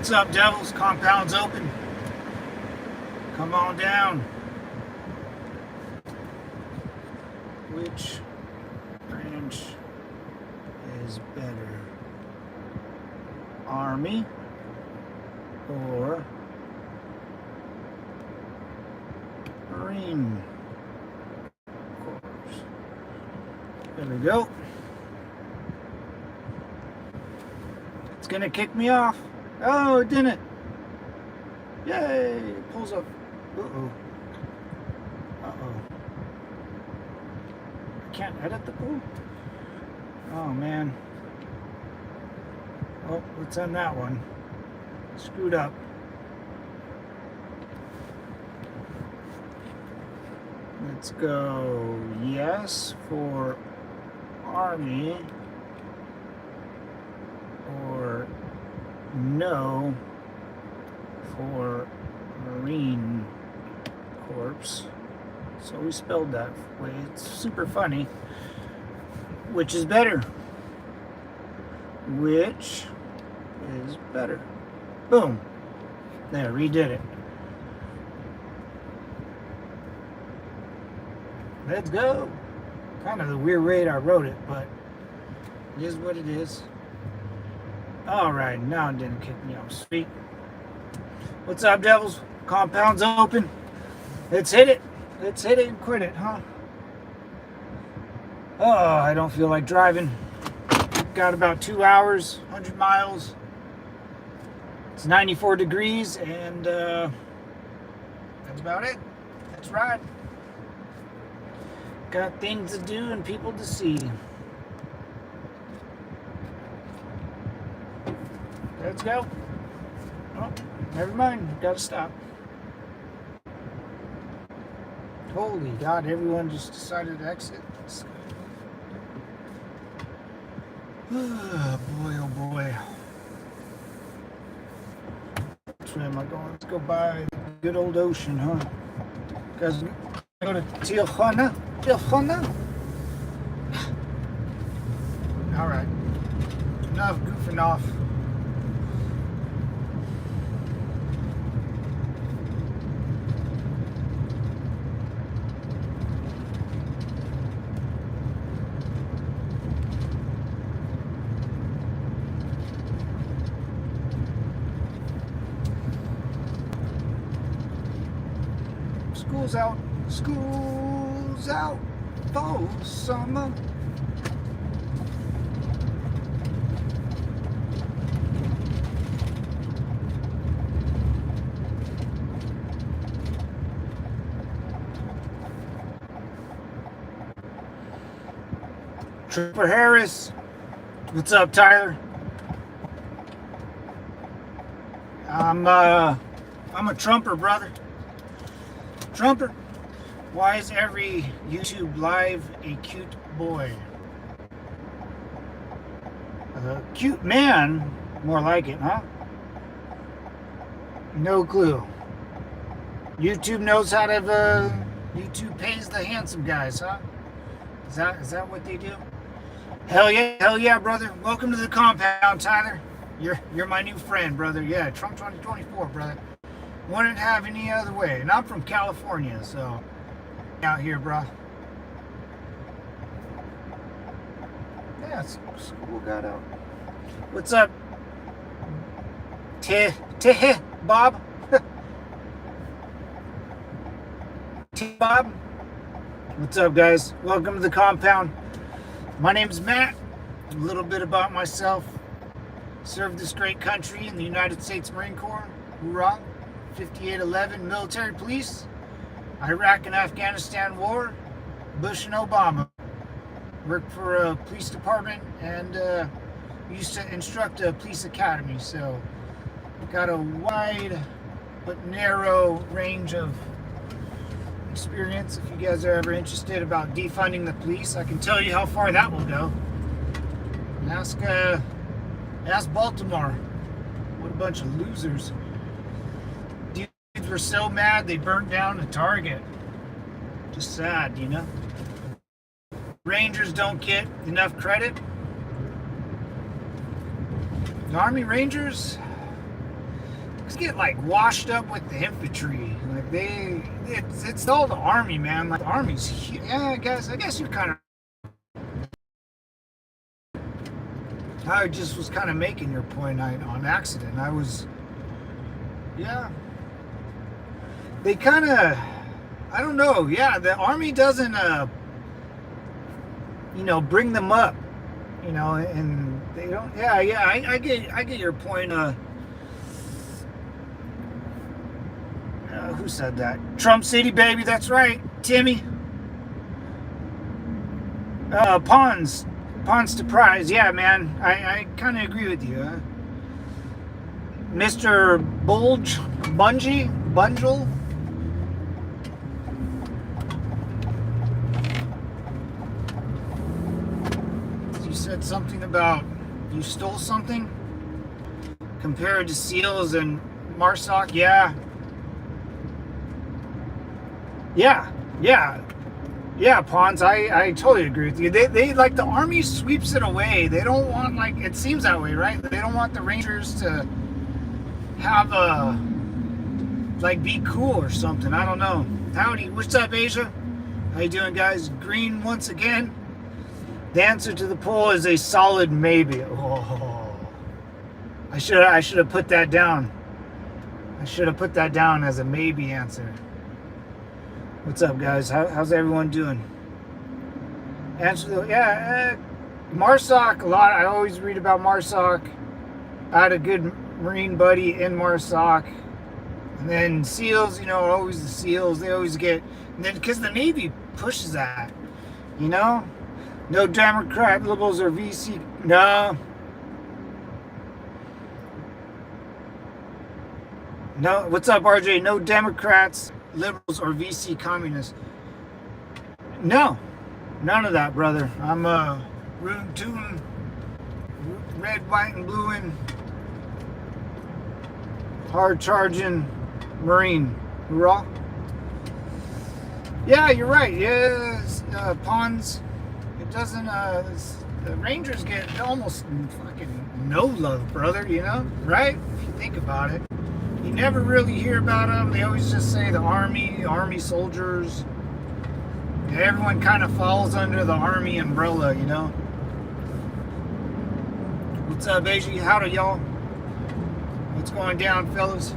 What's up, devils? Compound's open. Come on down. Which branch is better? Army or Marine Corps? There we go. It's gonna kick me off. Oh, it didn't. Yay! It pulls up. Uh-oh. Uh-oh. I can't edit the pool? Oh, man. Oh, let's end that one. Screwed up. Let's go yes for Army or no for Marine Corps. So we spelled that way. It's super funny. Which is better? Which is better? Boom. There, redid it. Let's go. Kind of the weird way I wrote it, but it is what it is. Alright, now it didn't kick me off. Sweet. What's up, devils? Compound's open. Let's hit it. Let's hit it and quit it, huh? Oh, I don't feel like driving. Got about 2 hours, 100 miles. It's 94 degrees, and that's about it. Let's ride. Got things to do and people to see. Let's go. Oh, never mind. Gotta stop. Holy God, everyone just decided to exit. Oh boy, oh boy. Which way am I going? Let's go by the good old ocean, huh? Guys, go to Tijuana. Tijuana? Alright. Enough goofing off. School's out. School's out for summer. Trooper Harris. What's up, Tyler? I'm a Trumper, brother. Trumper. Why is every YouTube live a cute boy? A cute man? More like it, huh? No clue. YouTube knows how to, YouTube pays the handsome guys, huh? Is that what they do? Hell yeah, brother. Welcome to the compound, Tyler. You're my new friend, brother. Yeah, Trump 2024, brother. Wouldn't have any other way. And I'm from California, so out here, bro. Yeah, school got out. What's up? Bob? Bob? What's up, guys? Welcome to the compound. My name's Matt. A little bit about myself. Served this great country in the United States Marine Corps. Hoorah. 5811 military police. Iraq and Afghanistan war. Bush and Obama. Worked for a police department and used to instruct a police academy. So got a wide but narrow range of experience. If you guys are ever interested about defunding the police, I can tell you how far that will go. Ask Baltimore. What a bunch of losers. Dudes were so mad they burnt down a Target. Just sad, you know? Rangers don't get enough credit. The Army Rangers, just get like washed up with the infantry. Like it's all the army, man. Like the army's huge. Yeah, I guess you're kind of. I just was kind of making your point on accident. I was, yeah. They kind of, I don't know. Yeah, the army doesn't, bring them up, and they don't. Yeah. I get your point. Who said that? Trump City, baby. That's right, Timmy. Pawns to prize. Yeah, man. I kind of agree with you. Mr. Bungle. You said something about you stole something compared to SEALs and MARSOC. Yeah, Pawns, I totally agree with you. They like the army sweeps it away. They don't want, like, it seems that way, right? They don't want the Rangers to have be cool or something. I don't know. Howdy, what's up, Asia? How you doing, guys? Green once again. The answer to the poll is a solid maybe. Oh, I should have put that down. I should have put that down as a maybe answer. What's up, guys? How's everyone doing? MARSOC, a lot. I always read about MARSOC. I had a good Marine buddy in MARSOC. And then SEALs, always the SEALs. They always get, and then because the Navy pushes that, no Democrat, liberals, or VC. No, what's up, RJ? No Democrats, liberals, or VC communists. No, none of that, brother. I'm rootin' tootin', red, white, and blue, and hard charging Marine. Hoorah. Yeah, you're right. Yes, Pawns. It doesn't. The Rangers get almost fucking no love, brother. Right? If you think about it. You never really hear about them. They always just say the army soldiers. Everyone kind of falls under the army umbrella, What's up, Asia? Howdy, y'all. What's going down, fellas?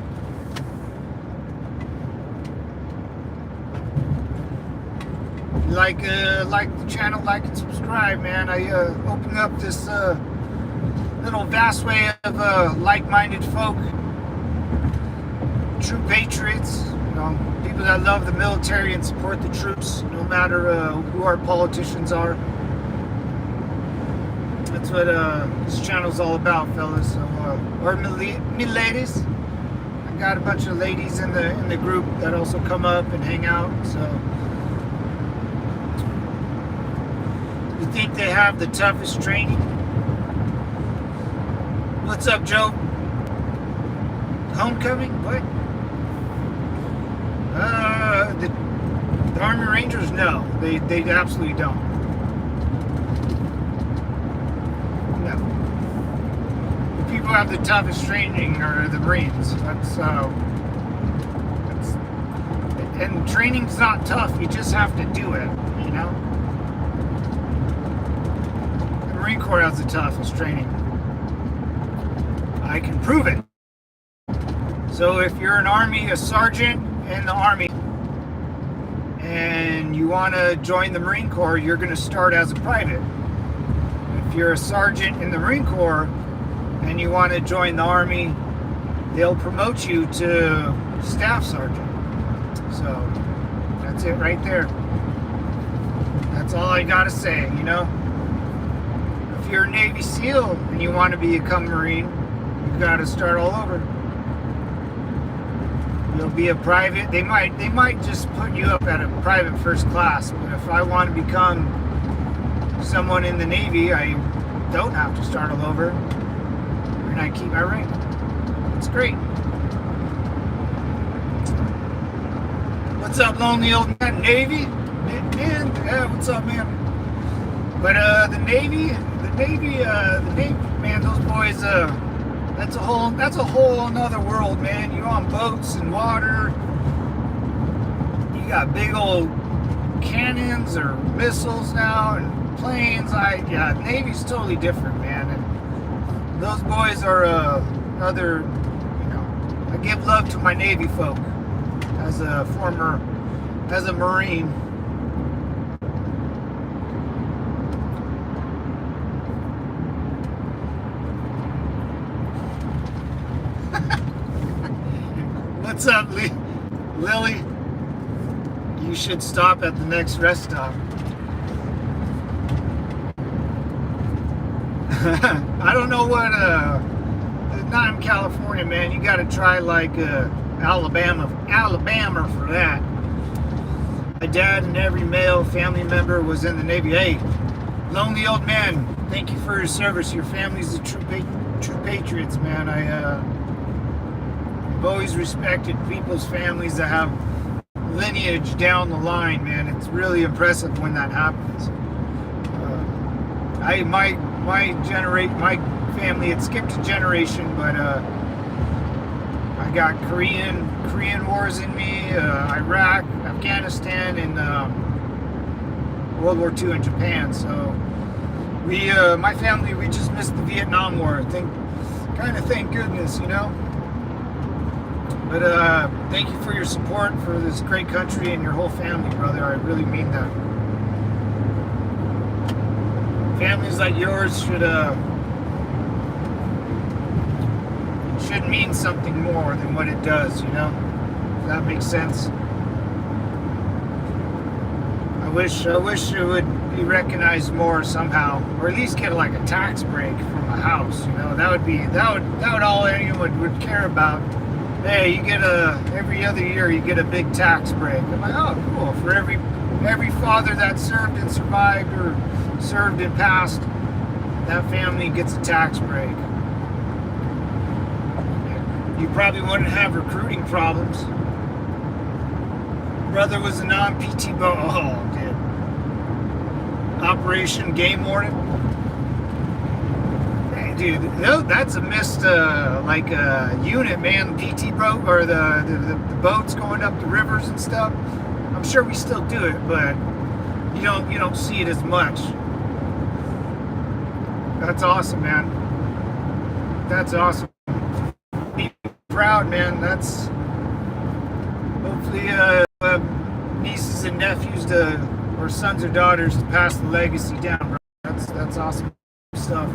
Like the channel, like and subscribe, man. I opened up this little vast way of like-minded folk. True patriots, people that love the military and support the troops, no matter who our politicians are. That's what this channel's all about, fellas. So, or me ladies. I got a bunch of ladies in the group that also come up and hang out. So, you think they have the toughest training? What's up, Joe? Homecoming? What? The Army Rangers, no, they absolutely don't. No. The people who have the toughest training are the Marines. That's and training's not tough. You just have to do it. The Marine Corps has the toughest training. I can prove it. So if you're a sergeant in the Army, and you want to join the Marine Corps, you're going to start as a private. If you're a sergeant in the Marine Corps, and you want to join the Army, they'll promote you to staff sergeant. So that's it right there. That's all I got to say, If you're a Navy SEAL and you want to become a Marine, you've got to start all over. You'll be a private. They might just put you up at a private first class. But if I want to become someone in the Navy, I don't have to start all over, and I keep my rank. It's great. What's up, lonely old man? Navy? Man, yeah, what's up, man? But the Navy, man, those boys, That's a whole another world, man. You're on boats and water. You got big old cannons or missiles now and planes. Yeah, Navy's totally different, man. And those boys are other, I give love to my Navy folk as a Marine. What's up, Lily? You should stop at the next rest stop. I don't know what, not in California, man. You gotta try like Alabama for that. My dad and every male family member was in the Navy. Hey, lonely old man, thank you for your service. Your family's the true patriots, man. I've always respected people's families that have lineage down the line, man. It's really impressive when that happens. My family had skipped a generation, but I got Korean wars in me, Iraq, Afghanistan, and World War II in Japan. So my family, we just missed the Vietnam War. Thank goodness, But thank you for your support for this great country and your whole family, brother. I really mean that. Families like yours should mean something more than what it does, If that makes sense. I wish it would be recognized more somehow, or at least get like a tax break from a house. That would all anyone would care about. Hey, you get every other year you get a big tax break. I'm like, oh, cool. For every father that served and survived or served and passed, that family gets a tax break. You probably wouldn't have recruiting problems. Brother was a non-PT boat. Oh, dude. Operation Game Warden. Dude, no, that's a missed unit, man. PT boat or the boats going up the rivers and stuff. I'm sure we still do it, but you don't see it as much. That's awesome, man. That's awesome. Be proud, man. That's hopefully nieces and nephews or sons or daughters to pass the legacy down, bro. That's awesome stuff.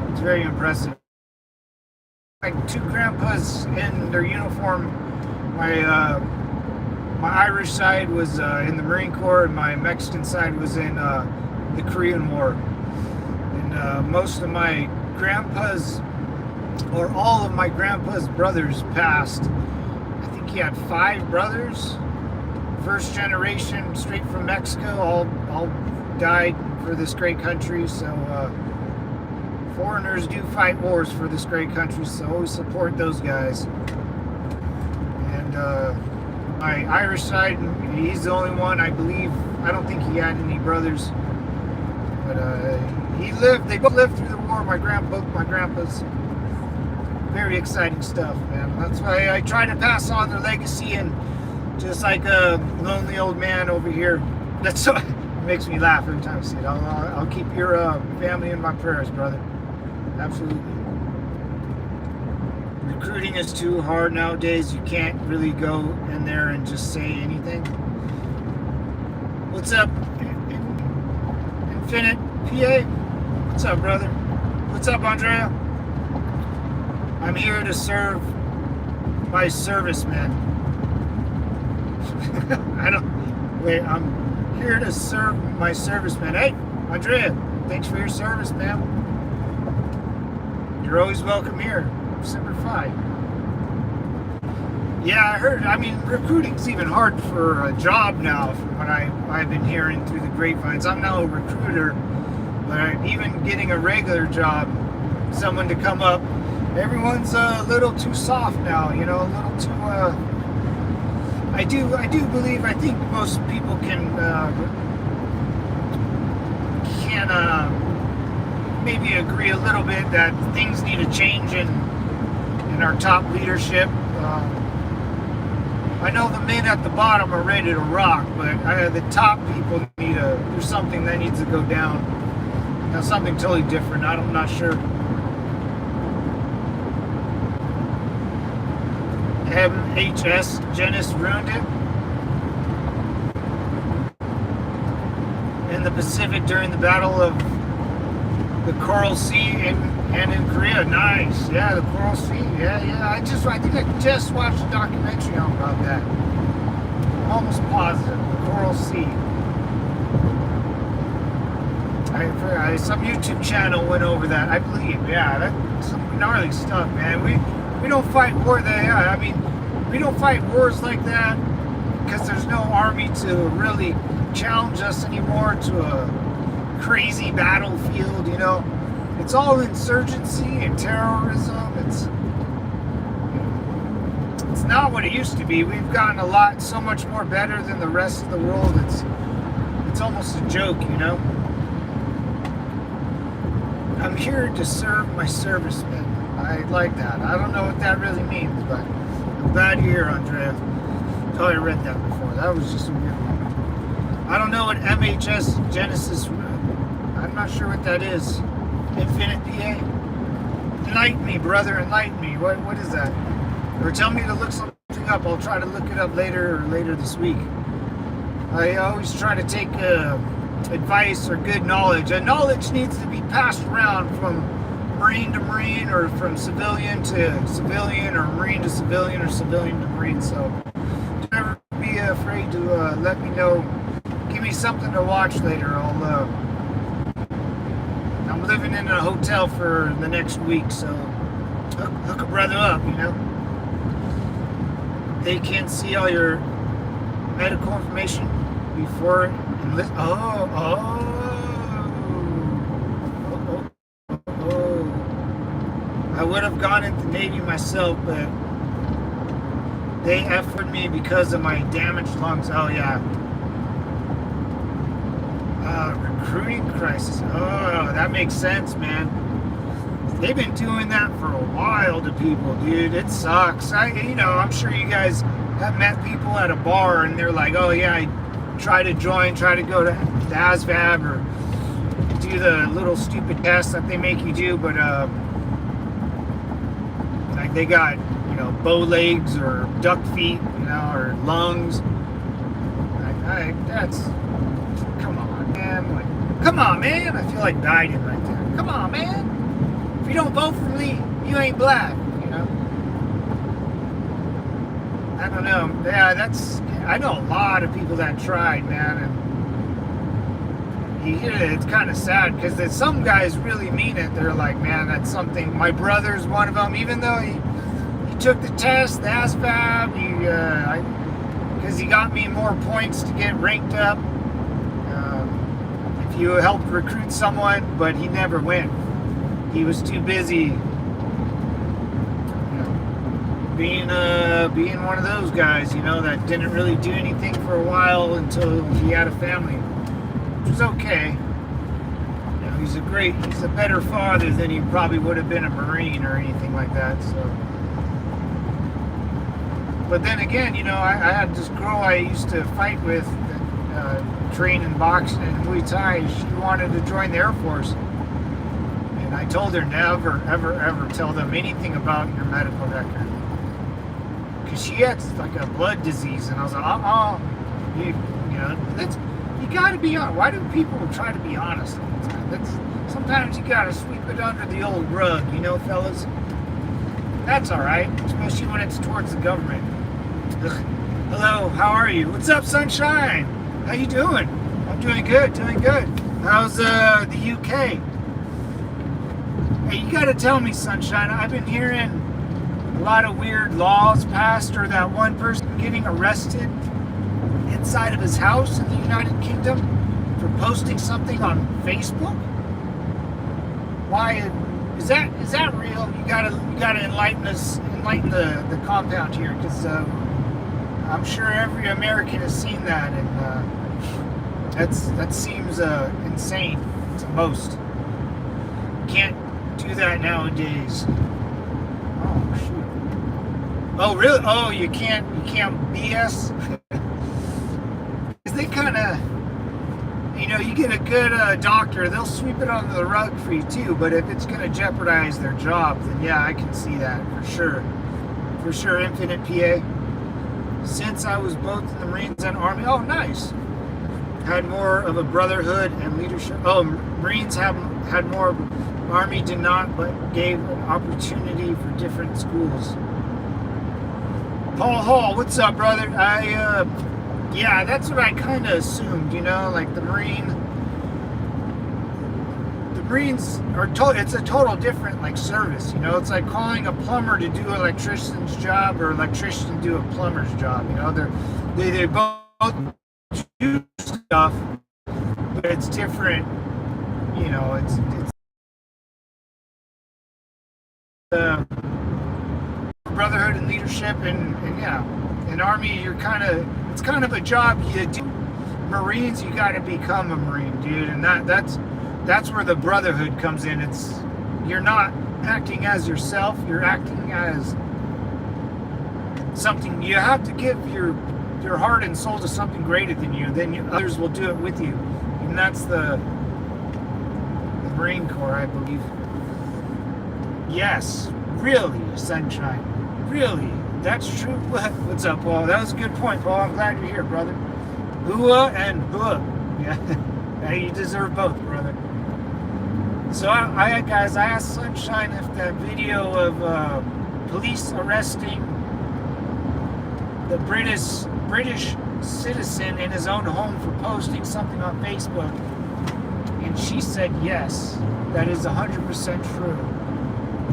It's very impressive. Like two grandpas in their uniform. My Irish side was in the Marine Corps, and my Mexican side was in the Korean War. And most of my grandpas, or all of my grandpa's brothers, passed. I think he had 5 brothers. First generation, straight from Mexico, all died for this great country. So foreigners do fight wars for this great country, so always support those guys. And my Irish side, he's the only one, I believe. I don't think he had any brothers, but they both lived through the war. Both my grandpas. Very exciting stuff, man. That's why I try to pass on their legacy, and just like a lonely old man over here. That's what makes me laugh every time I see it. I'll keep your family in my prayers, brother. Absolutely. Recruiting is too hard nowadays. You can't really go in there and just say anything. What's up, Infinite PA? What's up, brother? What's up, Andrea? I'm here to serve my servicemen. I'm here to serve my servicemen. Hey, Andrea, thanks for your service, man. You're always welcome here. Semper Fi. Yeah, I heard. Recruiting's even hard for a job now, from what I've been hearing through the grapevines. I'm now a recruiter, but even getting a regular job, someone to come up, everyone's a little too soft now. A little too. I do believe. I think most people can maybe agree a little bit that things need to change in our top leadership. I know the men at the bottom are ready to rock, but the top people there's something that needs to go down. Now, something totally different. I'm not sure. MHS Genesis ruined it. In the Pacific during the Battle of the Coral Sea and in Korea. Nice. Yeah, the Coral Sea. Yeah. I think I just watched a documentary on about that. I'm almost positive. The Coral Sea. Some YouTube channel went over that, I believe. Yeah, that's some gnarly stuff, man. We don't fight war we don't fight wars like that because there's no army to really challenge us anymore to a crazy battlefield, you know. It's all insurgency and terrorism. It's not what it used to be. We've gotten so much more better than the rest of the world. It's almost a joke, you know. I'm here to serve my servicemen. I like that. I don't know what that really means, but I'm glad you're here, Andrea. Oh, I read that before. That was just a weird one. I don't know what MHS Genesis. I'm not sure what that is. Infinite PA. Enlighten me, brother. Enlighten me. What is that? Or tell me to look something up. I'll try to look it up later this week. I always try to take advice or good knowledge. And knowledge needs to be passed around from Marine to Marine, or from civilian to civilian, or Marine to civilian, or civilian to Marine. So don't ever be afraid to let me know. Give me something to watch later. I'm living in a hotel for the next week, so hook a brother up, you know. They can see all your medical information before and listen. I would have gone into the Navy myself, but they efforted me because of my damaged lungs. Oh yeah. Recruiting crisis. Oh, that makes sense, man. They've been doing that for a while to people, dude. It sucks. I'm sure you guys have met people at a bar and they're like, oh yeah, I try to go to the ASVAB or do the little stupid tests that they make you do, but like they got, bow legs or duck feet, or lungs. Come on, man. I feel like Biden right there. Come on, man. If you don't vote for me, you ain't black, I don't know. Yeah, I know a lot of people that tried, man, and you hear it, it's kind of sad because some guys really mean it. They're like, man, that's something. My brother's one of them, even though he took the test, the ASVAB, because he got me more points to get ranked up. If you helped recruit someone, but he never went. He was too busy, being one of those guys, that didn't really do anything for a while until he had a family, which was okay. He's a better father than he probably would have been a Marine or anything like that. So, but then again, I had this girl I used to fight with, train in boxing and Muay Thai. She wanted to join the Air Force. And I told her never, ever, ever tell them anything about your medical record. Because she had like a blood disease. And I was like, you got to be honest. Why do people try to be honest all the time? Sometimes you got to sweep it under the old rug, fellas. That's all right, especially when it's towards the government. Ugh. Hello, how are you? What's up, sunshine? How you doing? I'm doing good. How's the UK? Hey, you gotta tell me, sunshine. I've been hearing a lot of weird laws passed, or that one person getting arrested inside of his house in the United Kingdom for posting something on Facebook. Why is that real? You gotta enlighten the compound here, because I'm sure every American has seen that, and that seems insane to most. can't do that nowadays. Oh shoot. Oh really? Oh, you can't BS. They kind of, you get a good doctor, they'll sweep it under the rug for you too. But if it's going to jeopardize their job, then yeah, I can see that for sure. For sure, Infinite PA. Since I was both in the Marines and Army, oh nice. Had more of a brotherhood and leadership. Oh, Marines had more. Army did not, but gave an opportunity for different schools. Paul Hall, what's up, brother? Yeah, that's what I kind of assumed, like the Marines are it's a total different like service, it's like calling a plumber to do an electrician's job or electrician to do a plumber's job, they both do stuff, but it's different, it's brotherhood and leadership, and yeah, in Army it's kind of a job you do. Marines, you got to become a Marine, dude, and that's where the brotherhood comes in. You're not acting as yourself, you're acting as something. You have to give your heart and soul to something greater than you, then others will do it with you, and that's the Marine Corps, I believe. Yes, really, Sunshine. Really, that's true. What's up, Paul? That was a good point, Paul. I'm glad you're here, brother. Hua and Hua. Yeah, you deserve both, brother. So, guys, I asked Sunshine if that video of police arresting the British citizen in his own home for posting something on Facebook, and she said yes, that is 100% true,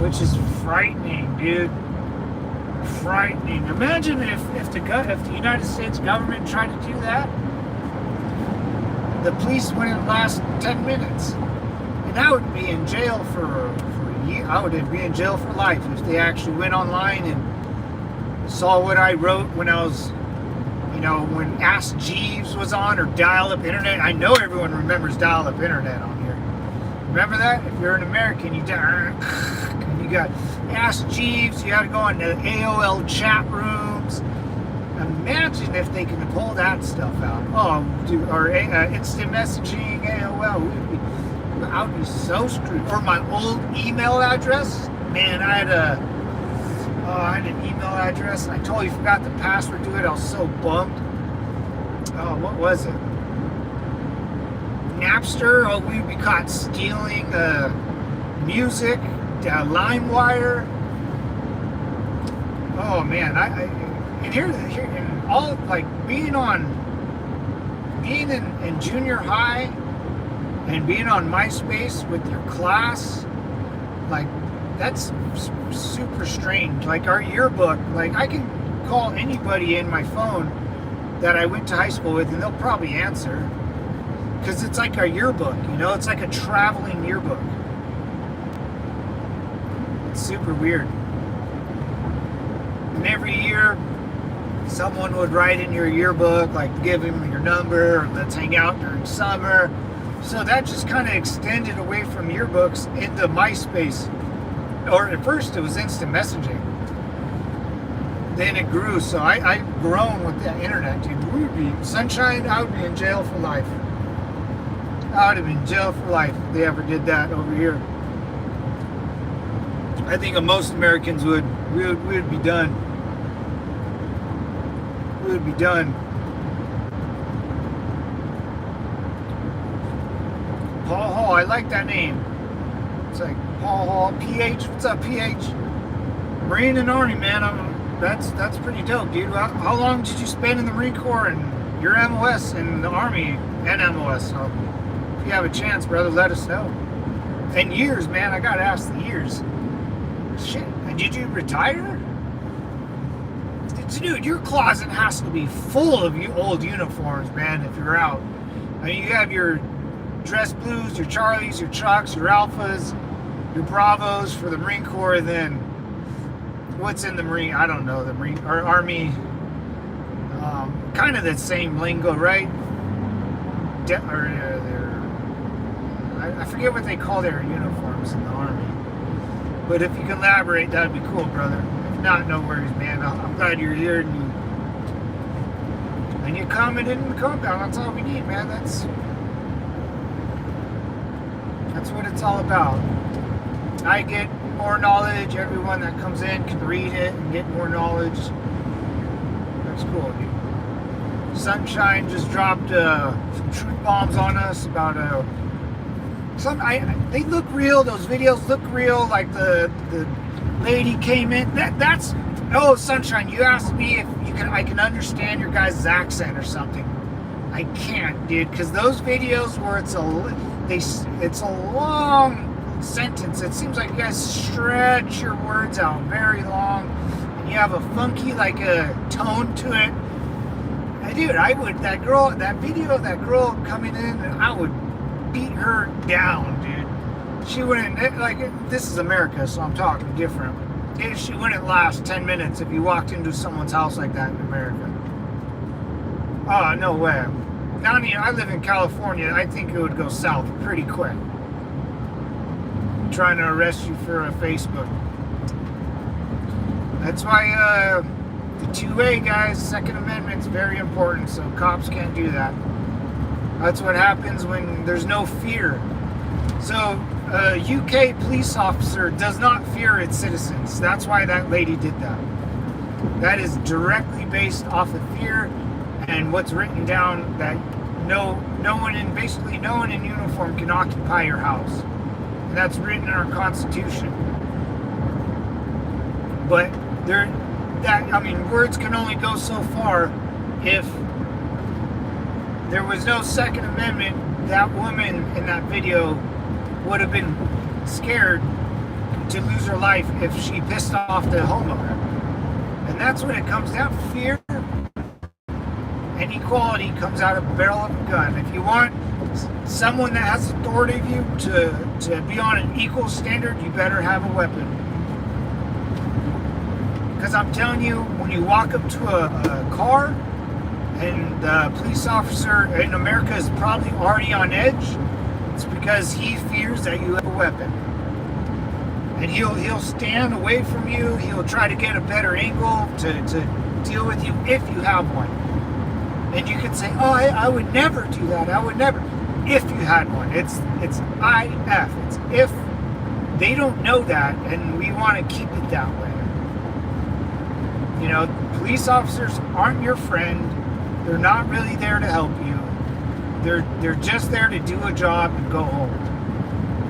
which is frightening, dude. Frightening. Imagine if the United States government tried to do that. The police wouldn't last 10 minutes, and I would be in jail for a year. I would be in jail for life if they actually went online and saw what I wrote when I was, when Ask Jeeves was on, or dial-up internet. I know everyone remembers dial-up internet on here. Remember that? If you're an American, you got Ask Jeeves, you had to go into AOL chat rooms. Imagine if they could pull that stuff out. Oh, dude, or instant messaging, AOL. I would be so screwed. Or my old email address. Man, I had an email address, and I totally forgot the password to it. I was so bummed. Oh, what was it? Napster. Oh, we'd be caught stealing music. LimeWire. Oh man, and here and all, like being in junior high and being on MySpace with your class, like that's super strange. Like our yearbook, like I can call anybody in my phone that I went to high school with, and they'll probably answer, because it's like our yearbook, it's like a traveling yearbook. It's super weird. And every year, someone would write in your yearbook, like give him your number, or let's hang out during summer. So that just kind of extended away from yearbooks into MySpace. Or at first it was instant messaging. Then it grew. So I've grown with the internet, dude. Sunshine, I would be in jail for life. I would have been in jail for life if they ever did that over here. I think most Americans we would be done. We would be done. Paul Hall, I like that name. It's like Paul Hall, PH. What's up, PH? Marine and Army, man. That's pretty dope, dude. How long did you spend in the Marine Corps and your MOS in the Army and MOS? So if you have a chance, brother, let us know. And years, man. I gotta ask the years. Shit, did you retire? Dude, your closet has to be full of old uniforms, man, if you're out. I mean, you have your dress blues, your Charlies, your Chucks, your Alphas, your Bravos for the Marine Corps, then what's in the Marine? I don't know, the Marine or Army. Kind of the same lingo, right? I forget what they call their uniforms in the Army. But if you can elaborate, that'd be cool, brother. If not, no worries, man. I'm glad you're here and you commented in the compound. That's all we need, man. That's what it's all about. I get more knowledge. Everyone that comes in can read it and get more knowledge. That's cool, dude. Sunshine just dropped some truth bombs on us about they look real. Those videos look real. Like the lady came in. That's Sunshine. You asked me if I can understand your guys' accent or something. I can't, dude, because those videos where it's a long sentence. It seems like you guys stretch your words out very long, and you have a funky a tone to it. Dude, that girl coming in, I would beat her down, dude. She wouldn't, this is America, so I'm talking different. She wouldn't last 10 minutes if you walked into someone's house like that in America. Oh, no way. I live in California. I think it would go south pretty quick. Trying to arrest you for Facebook. That's why, the 2A, guys, Second Amendment's very important, so cops can't do that. That's what happens when there's no fear. So, a UK police officer does not fear its citizens. That's why that lady did that. That is directly based off of fear and what's written down that no one in uniform can occupy your house. And that's written in our Constitution. But words can only go so far. If there was no Second Amendment, that woman in that video would have been scared to lose her life if she pissed off the homeowner. And that's when it comes down. Fear and equality comes out of the barrel of a gun. If you want someone that has authority of you to be on an equal standard, you better have a weapon. Because I'm telling you, when you walk up to a car and the police officer in America is probably already on edge, it's because he fears that you have a weapon. And he'll stand away from you. He'll try to get a better angle to deal with you if you have one. And you can say, I would never do that. I would never. If you had one. It's IF. It's if. They don't know that, and we want to keep it that way. Police officers aren't your friend. They're not really there to help you. They're just there to do a job and go home.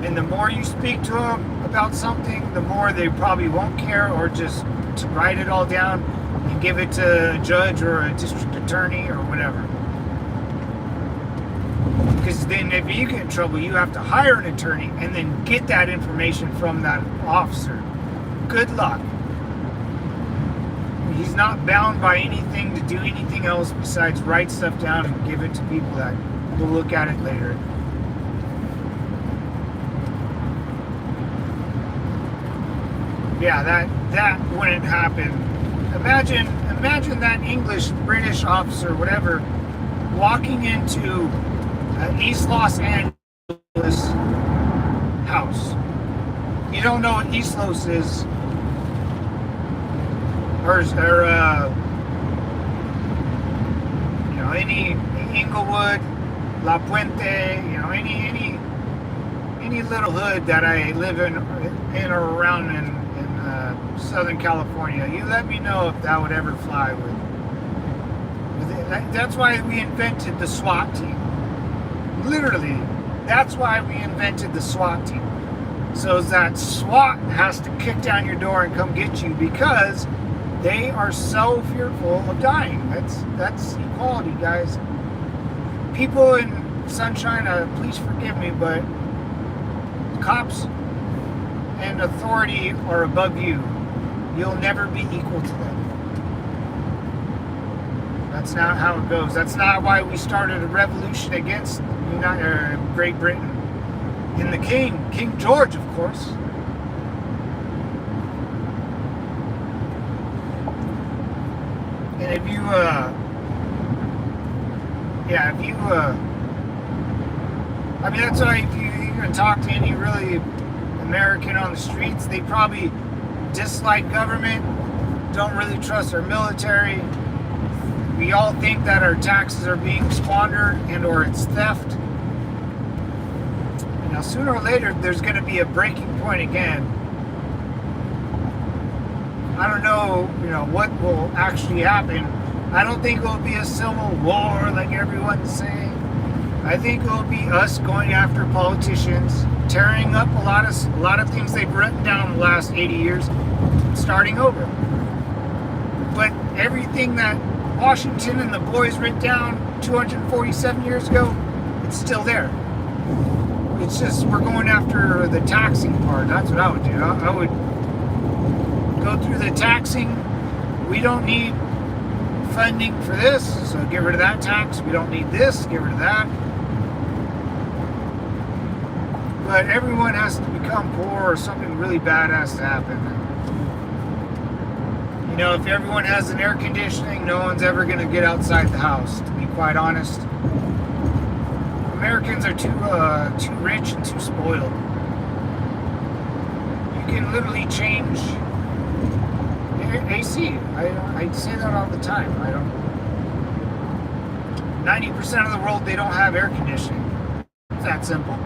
And the more you speak to them about something, the more they probably won't care, or just to write it all down and give it to a judge or a district attorney or whatever. Because then if you get in trouble, you have to hire an attorney and then get that information from that officer. Good luck. He's not bound by anything to do anything else besides write stuff down and give it to people that will look at it later. Yeah, that wouldn't happen. Imagine that English, British officer, whatever, walking into an East Los Angeles house. You don't know what East Los is, or any Inglewood, La Puente, any little hood that I live in or around in Southern California. You let me know if that would ever fly with it. That's why we invented the SWAT team. Literally, that's why we invented the SWAT team. So that SWAT has to kick down your door and come get you because they are so fearful of dying. That's equality, guys. People in Sunshine, please forgive me, but cops and authority are above you. You'll never be equal to them. That's not how it goes. That's not why we started a revolution against Great Britain. And the King George, of course. And if you, that's why if you and talk to any really American on the streets, they probably dislike government, don't really trust our military. We all think that our taxes are being squandered and or it's theft. You know, sooner or later, there's going to be a breaking point again. I don't know, what will actually happen. I don't think it will be a civil war like everyone's saying. I think it will be us going after politicians, tearing up a lot of things they've written down in the last 80 years, starting over. But everything that Washington and the boys wrote down 247 years ago, it's still there. It's just we're going after the taxing part. That's what I would do. I would go through the taxing. We don't need funding for this, so get rid of that tax. We don't need this, get rid of that. But everyone has to become poor or something really bad has to happen. You know, if everyone has an air conditioning, no one's ever going to get outside the house, to be quite honest. Americans are too rich and too spoiled. You can literally change AC. I say that all the time. 90% of the world, they don't have air conditioning. It's that simple.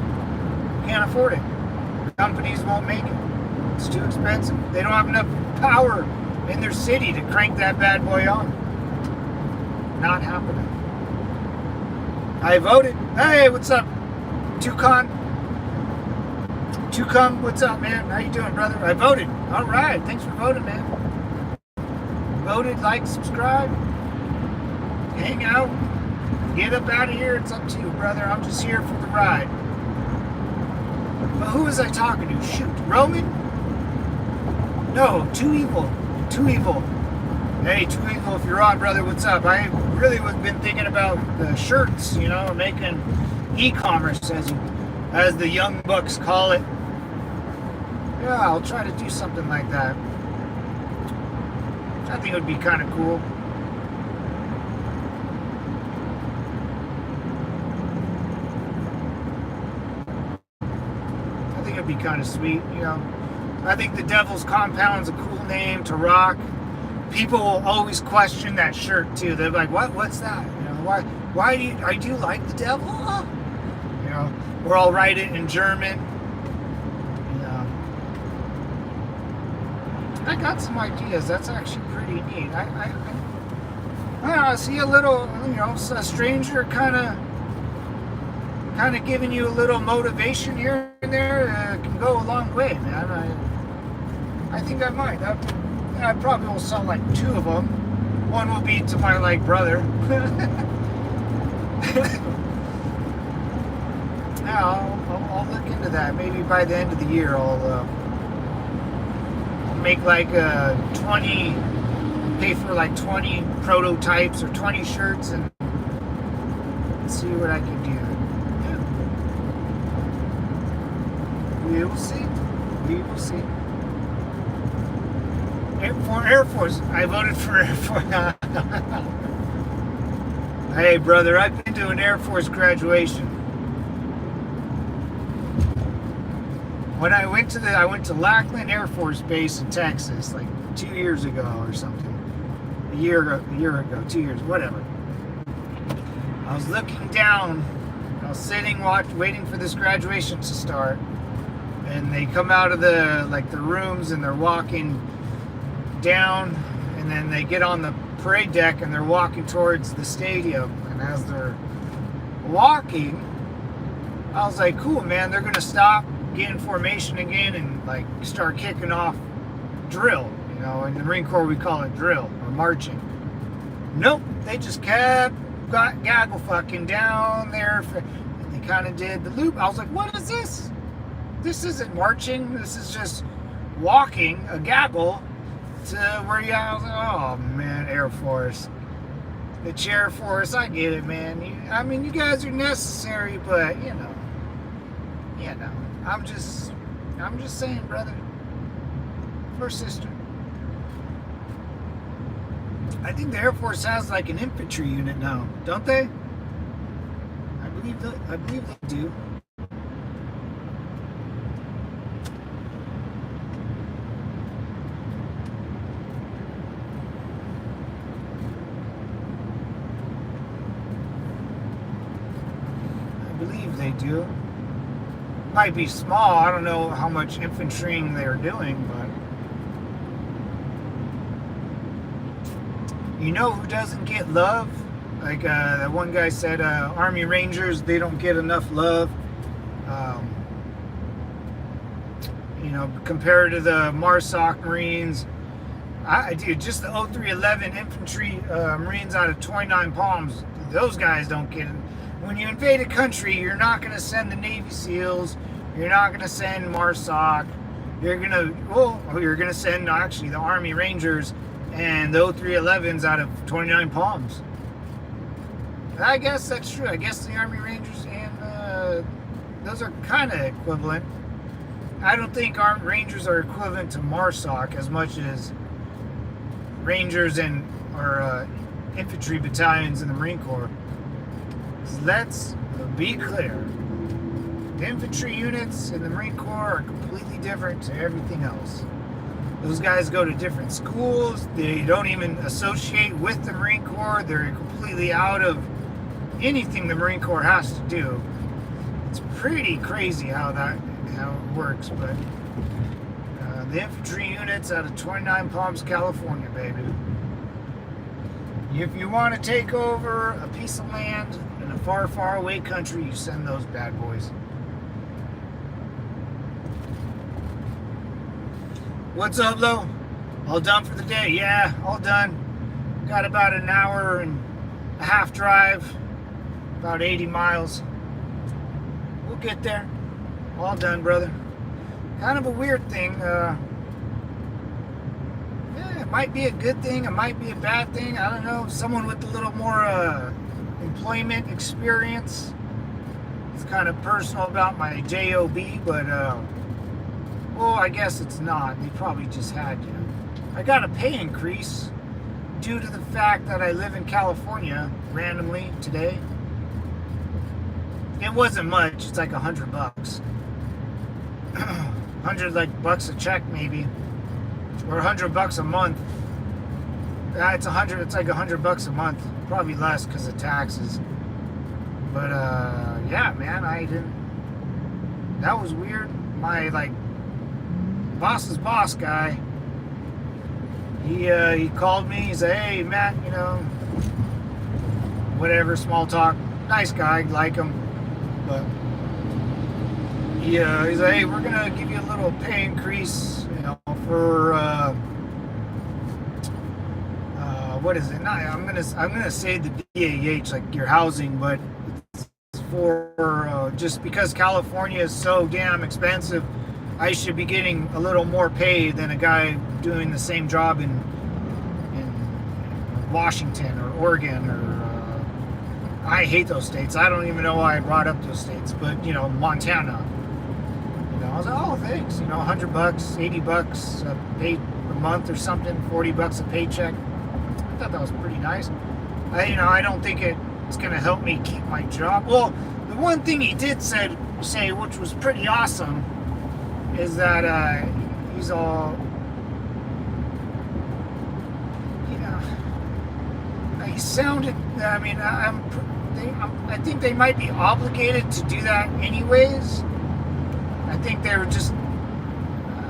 Can't afford it. Companies won't make it. It's too expensive. They don't have enough power in their city to crank that bad boy on. Not happening. I voted. Hey, what's up? Toucan, what's up, man? How you doing, brother? I voted. All right. Thanks for voting, man. Voted, like, subscribe, hang out, get up out of here. It's up to you, brother. I'm just here for the ride. But who was I talking to? Shoot, Roman? No, Too Evil. Hey, Too Evil, if you're on, brother, what's up? I really have been thinking about the shirts, making e-commerce, as the young bucks call it. Yeah, I'll try to do something like that. I think it would be kind of cool. I think it'd be kind of sweet, I think the Devil's Compound's a cool name to rock. People will always question that shirt too. They're like, what's that? Why do you like the devil? Or I'll write it in German. I got some ideas. That's actually pretty neat. I see a little, a stranger kind of giving you a little motivation here and there can go a long way, man. I think I might. I probably will sell like 2 of them. One will be to my brother. Yeah, I'll look into that. Maybe by the end of the year, I'll make like 20, pay for like 20 prototypes or 20 shirts and see what I can do. Yeah. We will see. For Air Force. I voted for Air Force. Hey, brother, I've been to an Air Force graduation. When I went to Lackland Air Force Base in Texas, like 2 years ago or something. A year ago, 2 years, whatever. I was looking down. I was sitting, waiting for this graduation to start. And they come out of the rooms and they're walking down, and then they get on the parade deck and they're walking towards the stadium. And as they're walking, I was like, cool, man, they're gonna stop, get in formation again, and start kicking off drill. In the Marine Corps we call it drill or marching. Nope, they just kept gaggle fucking down there, and they kind of did the loop. I was like, what is this? This isn't marching. This is just walking a gaggle to where I was like, oh man, Air Force. The Air Force, I get it, man. You guys are necessary, but I'm just saying, brother or sister. I think the Air Force has like an infantry unit now, don't they? I believe they do. believe they do. Might be small. I don't know how much infantrying they're doing, but you know who doesn't get love? Like that one guy said, Army Rangers, they don't get enough love. You know, compared to the MARSOC Marines, dude, just the 0311 infantry Marines out of 29 Palms, those guys don't get it. When you invade a country, you're not going to send the Navy SEALs, you're not going to send MARSOC, you're going to send actually the Army Rangers and the 0311s out of 29 Palms. I guess that's true. I guess the Army Rangers and those are kind of equivalent. I don't think Army Rangers are equivalent to MARSOC as much as Rangers and or infantry battalions in the Marine Corps. Let's be clear. The infantry units in the Marine Corps are completely different to everything else. Those guys go to different schools. They don't even associate with the Marine Corps. They're completely out of anything the Marine Corps has to do. It's pretty crazy how it works, but the infantry units out of 29 Palms, California, baby. If you want to take over a piece of land in a far, far away country, you send those bad boys. What's up, Lo? All done for the day? Yeah, all done. Got about an hour and a half drive, about 80 miles. We'll get there. All done, brother. Kind of a weird thing. It might be a good thing. It might be a bad thing. I don't know. Someone with a little more employment experience. It's kind of personal about my job, but well, I guess it's not. They probably just had to. I got a pay increase due to the fact that I live in California randomly today. It wasn't much. It's like $100. $100 bucks a check maybe, or $100 a month. It's like $100 a month, probably less because of taxes. But yeah, man, that was weird. My boss's boss guy, he called me. He said, "Hey, Matt, you know, whatever, small talk, nice guy, like him, but." He's like, "Hey, we're gonna give you a little pay increase, you know, for what is it? No, I'm gonna say the BAH, like your housing, but it's for just because California is so damn expensive, I should be getting a little more pay than a guy doing the same job in Washington or Oregon or I hate those states. I don't even know why I brought up those states, but you know, Montana." I was like, "Oh, thanks. You know, $100, $80 a month or something, $40 a paycheck." I thought that was pretty nice. I don't think it's going to help me keep my job. Well, the one thing he did say, which was pretty awesome, is that he's all, you know, he sounded. I mean, I think they might be obligated to do that anyways. I think they were just,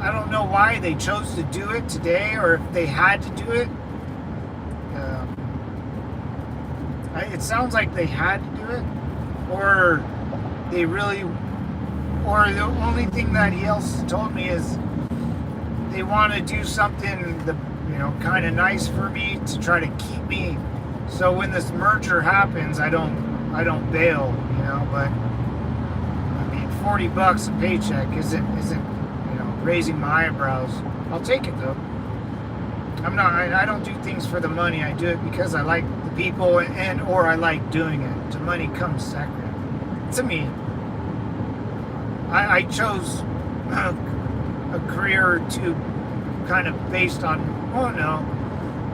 I don't know why they chose to do it today, or if they had to do it. It sounds like they had to do it, or they really, or the only thing that he else told me is they want to do something, kind of nice for me to try to keep me. So when this merger happens, I don't bail, but. $40 a paycheck isn't raising my eyebrows. I'll take it though. I don't do things for the money. I do it because I like the people or I like doing it. The money comes second to me. I chose a career or two kind of based on,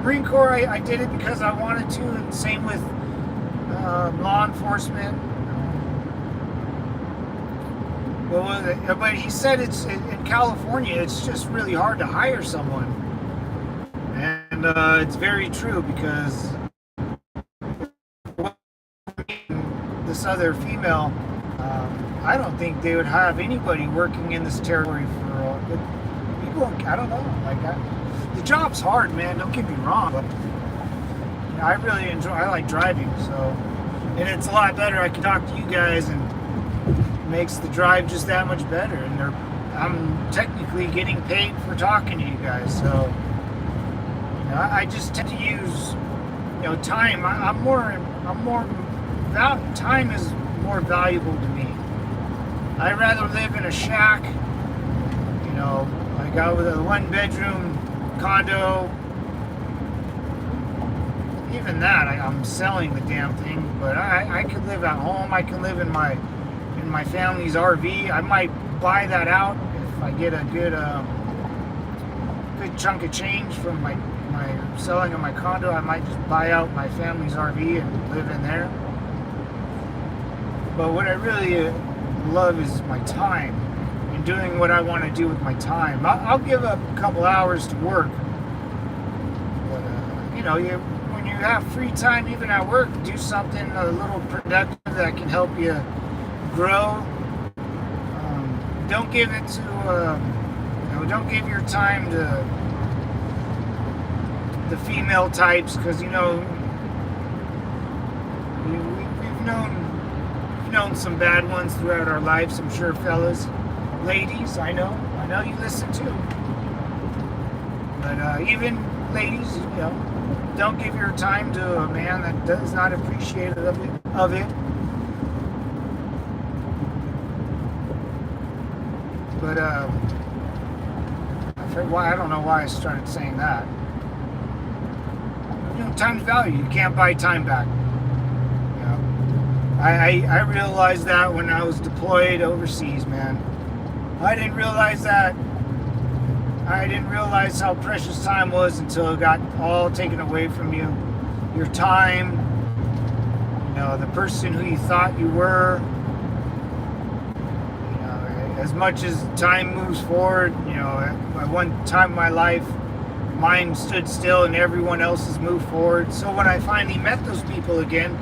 Marine Corps. I did it because I wanted to, and same with law enforcement. But he said it's in California, it's just really hard to hire someone. And it's very true, because this other female, I don't think they would have anybody working in this territory for people. I don't know. The job's hard, man. Don't get me wrong, but I really enjoy. I like driving, so and it's a lot better. I can talk to you guys, and it makes the drive just that much better. And I'm technically getting paid for talking to you guys, so I just tend to use time. Time is more valuable to me. I'd rather live in a shack, like out with a 1-bedroom condo. Even that, I'm selling the damn thing. But I could live at home. I can live in my family's RV. I might buy that out if I get a good chunk of change from my selling of my condo. I might just buy out my family's RV and live in there. But what I really love is my time and doing what I want to do with my time. I'll give up a couple hours to work, but when you have free time, even at work, do something a little productive that can help you grow. Don't give it to don't give your time to the female types, because we've known some bad ones throughout our lives, I'm sure, fellas. Ladies, I know you listen too. But even ladies, don't give your time to a man that does not appreciate of it. But I don't know why I started saying that. Time's value. You can't buy time back. I realized that when I was deployed overseas, man. I didn't realize that. I didn't realize how precious time was until it got all taken away from you. Your time, the person who you thought you were. As much as time moves forward, at one time in my life, mine stood still and everyone else's moved forward. So when I finally met those people again,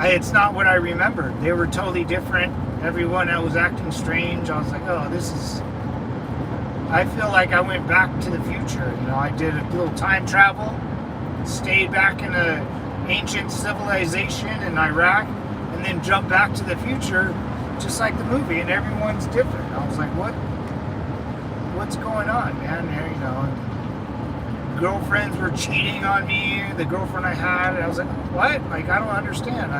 it's not what I remembered. They were totally different. Everyone that was acting strange, I was like, oh, I feel like I went back to the future. I did a little time travel, stayed back in an ancient civilization in Iraq, and then jumped back to the future, just like the movie, and everyone's different. I was like, what's going on, man? Girlfriends were cheating on me, the girlfriend I had, and I was like, what? I don't understand.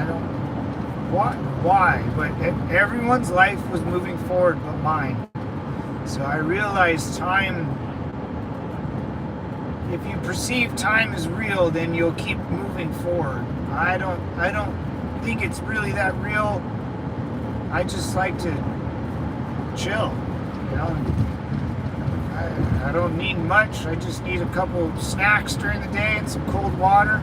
Why? But everyone's life was moving forward but mine. So I realized time, if you perceive time as real, then you'll keep moving forward. I don't think it's really that real. I just like to chill, I don't need much. I just need a couple snacks during the day and some cold water.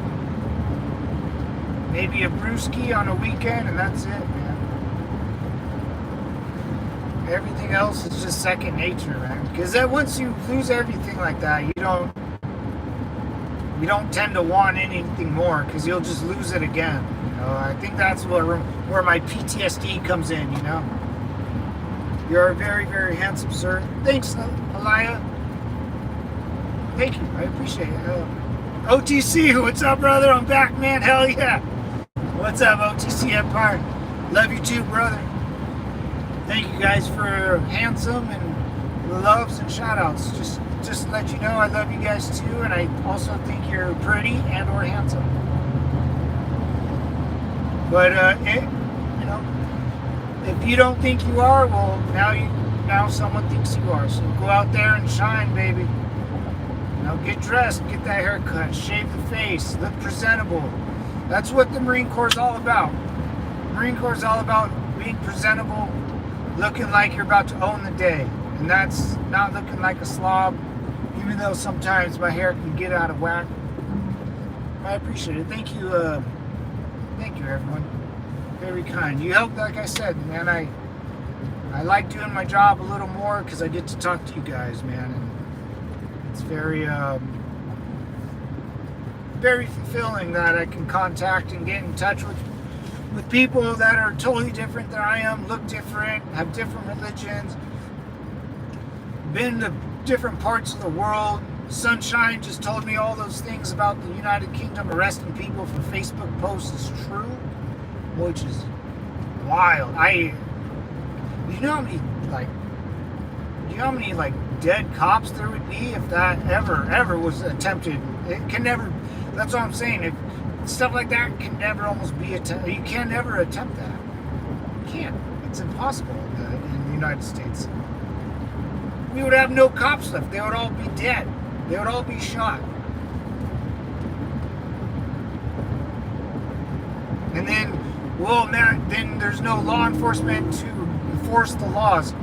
Maybe a brewski on a weekend, and that's it, man. Everything else is just second nature, man. Because once you lose everything like that, you don't tend to want anything more, because you'll just lose it again. I think that's where my PTSD comes in, You're a very, very handsome sir. Thanks, Elia. Thank you. I appreciate it. OTC, what's up, brother? I'm back, man. Hell yeah. What's up, OTC Empire? Love you too, brother. Thank you guys for handsome and loves and shout outs. Just to let you know, I love you guys too, and I also think you're pretty and or handsome. But if you don't think you are, well, now someone thinks you are. So go out there and shine, baby. Get dressed, get that haircut, shave the face, look presentable. That's what the Marine Corps is all about. Marine Corps is all about being presentable, looking like you're about to own the day. And that's not looking like a slob, even though sometimes my hair can get out of whack. I appreciate it. Thank you, everyone. Very kind. You helped, like I said, man. I like doing my job a little more because I get to talk to you guys, man. And it's very, very fulfilling that I can contact and get in touch with people that are totally different than I am, look different, have different religions, been to different parts of the world. Sunshine just told me all those things about the United Kingdom arresting people for Facebook posts is true, which is wild. You know how many like dead cops there would be if that ever was attempted? It can never. That's what I'm saying. If stuff like that can never almost be attempted, you can never attempt that. You can't. It's impossible in the United States. We would have no cops left. They would all be dead. They would all be shot. And then, well, then there's no law enforcement to enforce the laws.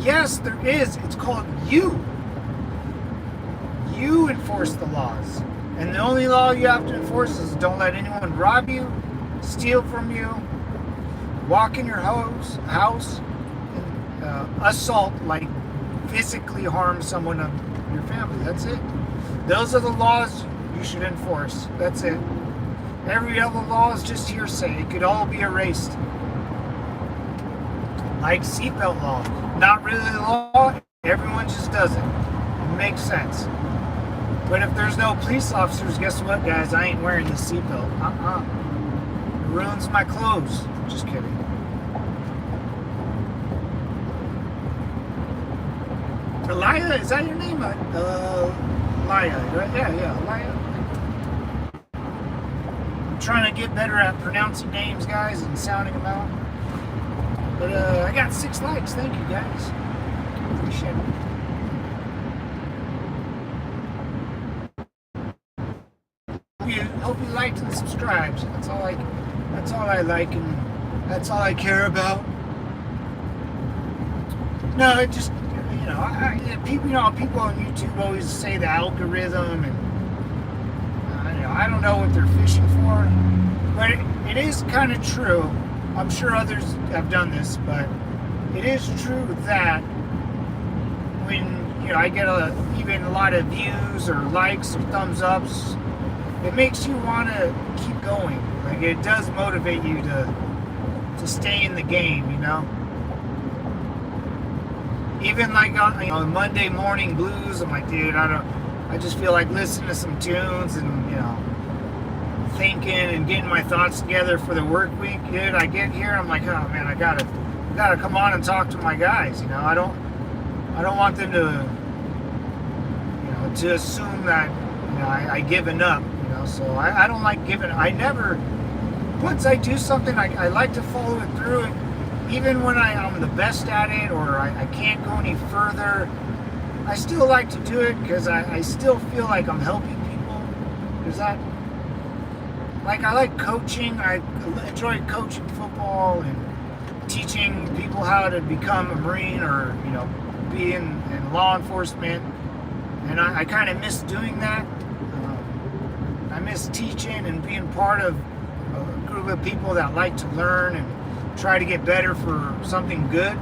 Yes, there is. It's called you. You enforce the laws. And the only law you have to enforce is don't let anyone rob you, steal from you, walk in your house, and, assault, like physically harm someone of your family. That's it. Those are the laws you should enforce. That's it. Every other law is just hearsay. It could all be erased. Like seatbelt law. Not really the law. Everyone just does it. It makes sense. But if there's no police officers, guess what, guys? I ain't wearing the seatbelt. It ruins my clothes. Just kidding. Elia, is that your name? Elia, right? Yeah, Elia. I'm trying to get better at pronouncing names, guys, and sounding them out. But I got 6 likes. Thank you, guys. Appreciate it. Hope you liked and subscribed. That's all I like, and that's all I care about. No, it just people on YouTube always say the algorithm, and I don't know what they're fishing for, but it is kind of true. I'm sure others have done this, but it is true that when I get even a lot of views or likes or thumbs ups, it makes you want to keep going. Like, it does motivate you to stay in the game, Even like on Monday morning blues, I'm like, dude, I just feel like listening to some tunes and thinking and getting my thoughts together for the work week. Dude, I get here, I'm like, oh man, I gotta come on and talk to my guys. I don't want them to assume that I given up. So I don't like giving. Once I do something, I like to follow it through. And even when I'm the best at it, or I can't go any further, I still like to do it because I still feel like I'm helping people. Is that, like, I like coaching. I enjoy coaching football and teaching people how to become a Marine or, be in law enforcement. And I kind of miss doing that. I miss teaching and being part of a group of people that like to learn and try to get better for something good.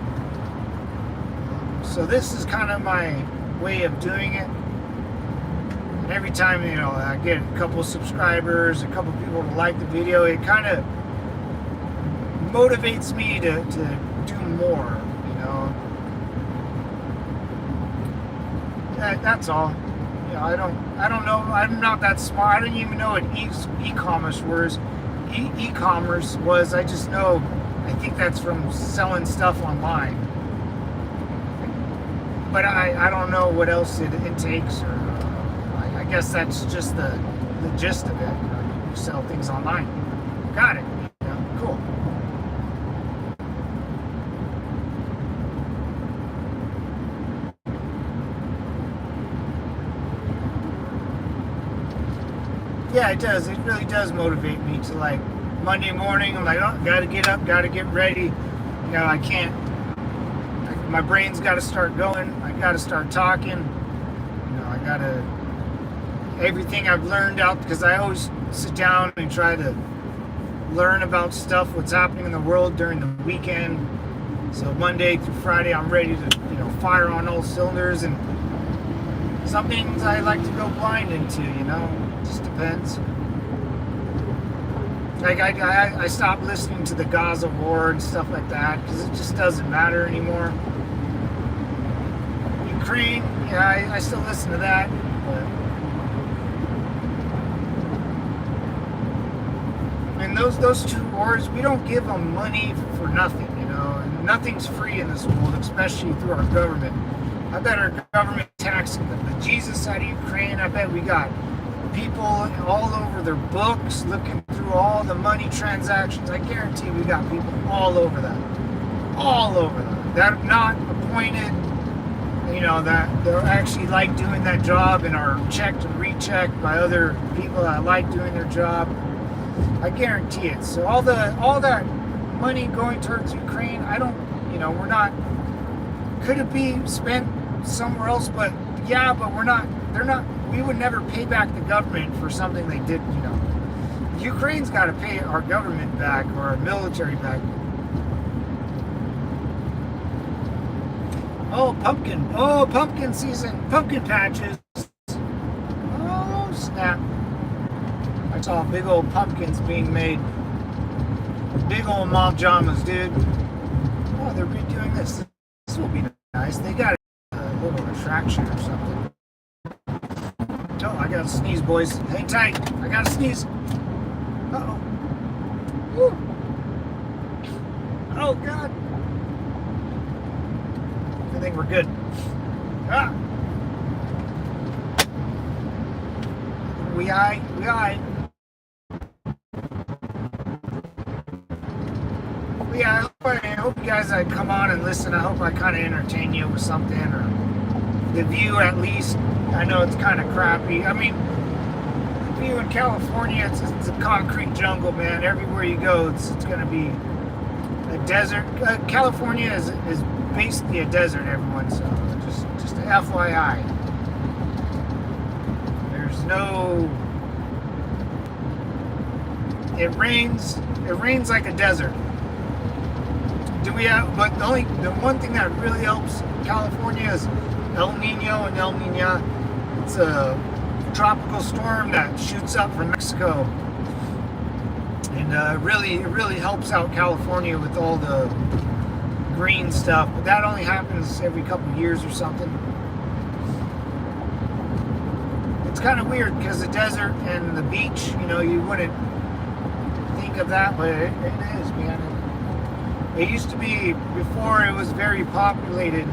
So this is kind of my way of doing it. And every time, I get a couple of subscribers, a couple of people to like the video, it kind of motivates me to do more, That's all. I don't know. I'm not that smart. I didn't even know what e-commerce was. E-commerce was. I just know. I think that's from selling stuff online. But I don't know what else it takes. Or I guess that's just the gist of it. You sell things online. Got it. Cool. Yeah, it does. It really does motivate me to, like, Monday morning, I'm like, oh, gotta get up, gotta get ready. I can't, my brain's gotta start going. I gotta start talking. I gotta, everything I've learned out, because I always sit down and try to learn about stuff, what's happening in the world during the weekend. So Monday through Friday, I'm ready to, fire on all cylinders. And some things I like to go blind into, just depends. Like I stopped listening to the Gaza war and stuff like that because it just doesn't matter anymore. Ukraine, yeah, I still listen to that. But, and those two wars, we don't give them money for nothing, you know. And nothing's free in this world, especially through our government. I bet our government taxing them. The Jesus side of Ukraine, I bet we got people all over their books looking through all the money transactions. I guarantee we got people all over that. All over that. That are not appointed, you know, that they're actually like doing that job and are checked and rechecked by other people that like doing their job. I guarantee it. So all that money going towards Ukraine, I don't, you know, we're not, could it be spent somewhere else? But yeah, but we would never pay back the government for something they did, you know. Ukraine's got to pay our government back or our military back. Oh, pumpkin season, pumpkin patches. Oh, snap. I saw big old pumpkins being made. Big old mom jamas, dude. Oh, they're redoing this. This will be nice. They got a little attraction or something. Oh, I gotta sneeze, boys. Hang tight. I gotta sneeze. Uh-oh. Woo. Oh, God. I think we're good. Ah. We aye. Yeah, I hope you guys come on and listen. I hope I kind of entertain you with something, or the view at least. I know it's kind of crappy. I mean, the view in California, it's a concrete jungle, man. Everywhere you go, it's going to be a desert. California is basically a desert, everyone. So just an FYI. There's no. It rains like a desert. But the one thing that really helps California is El Nino and El Nina. It's a tropical storm that shoots up from Mexico, and it really helps out California with all the green stuff. But that only happens every couple of years or something. It's kind of weird because the desert and the beach, you know, you wouldn't think of that, but it is, man. It used to be, before it was very populated,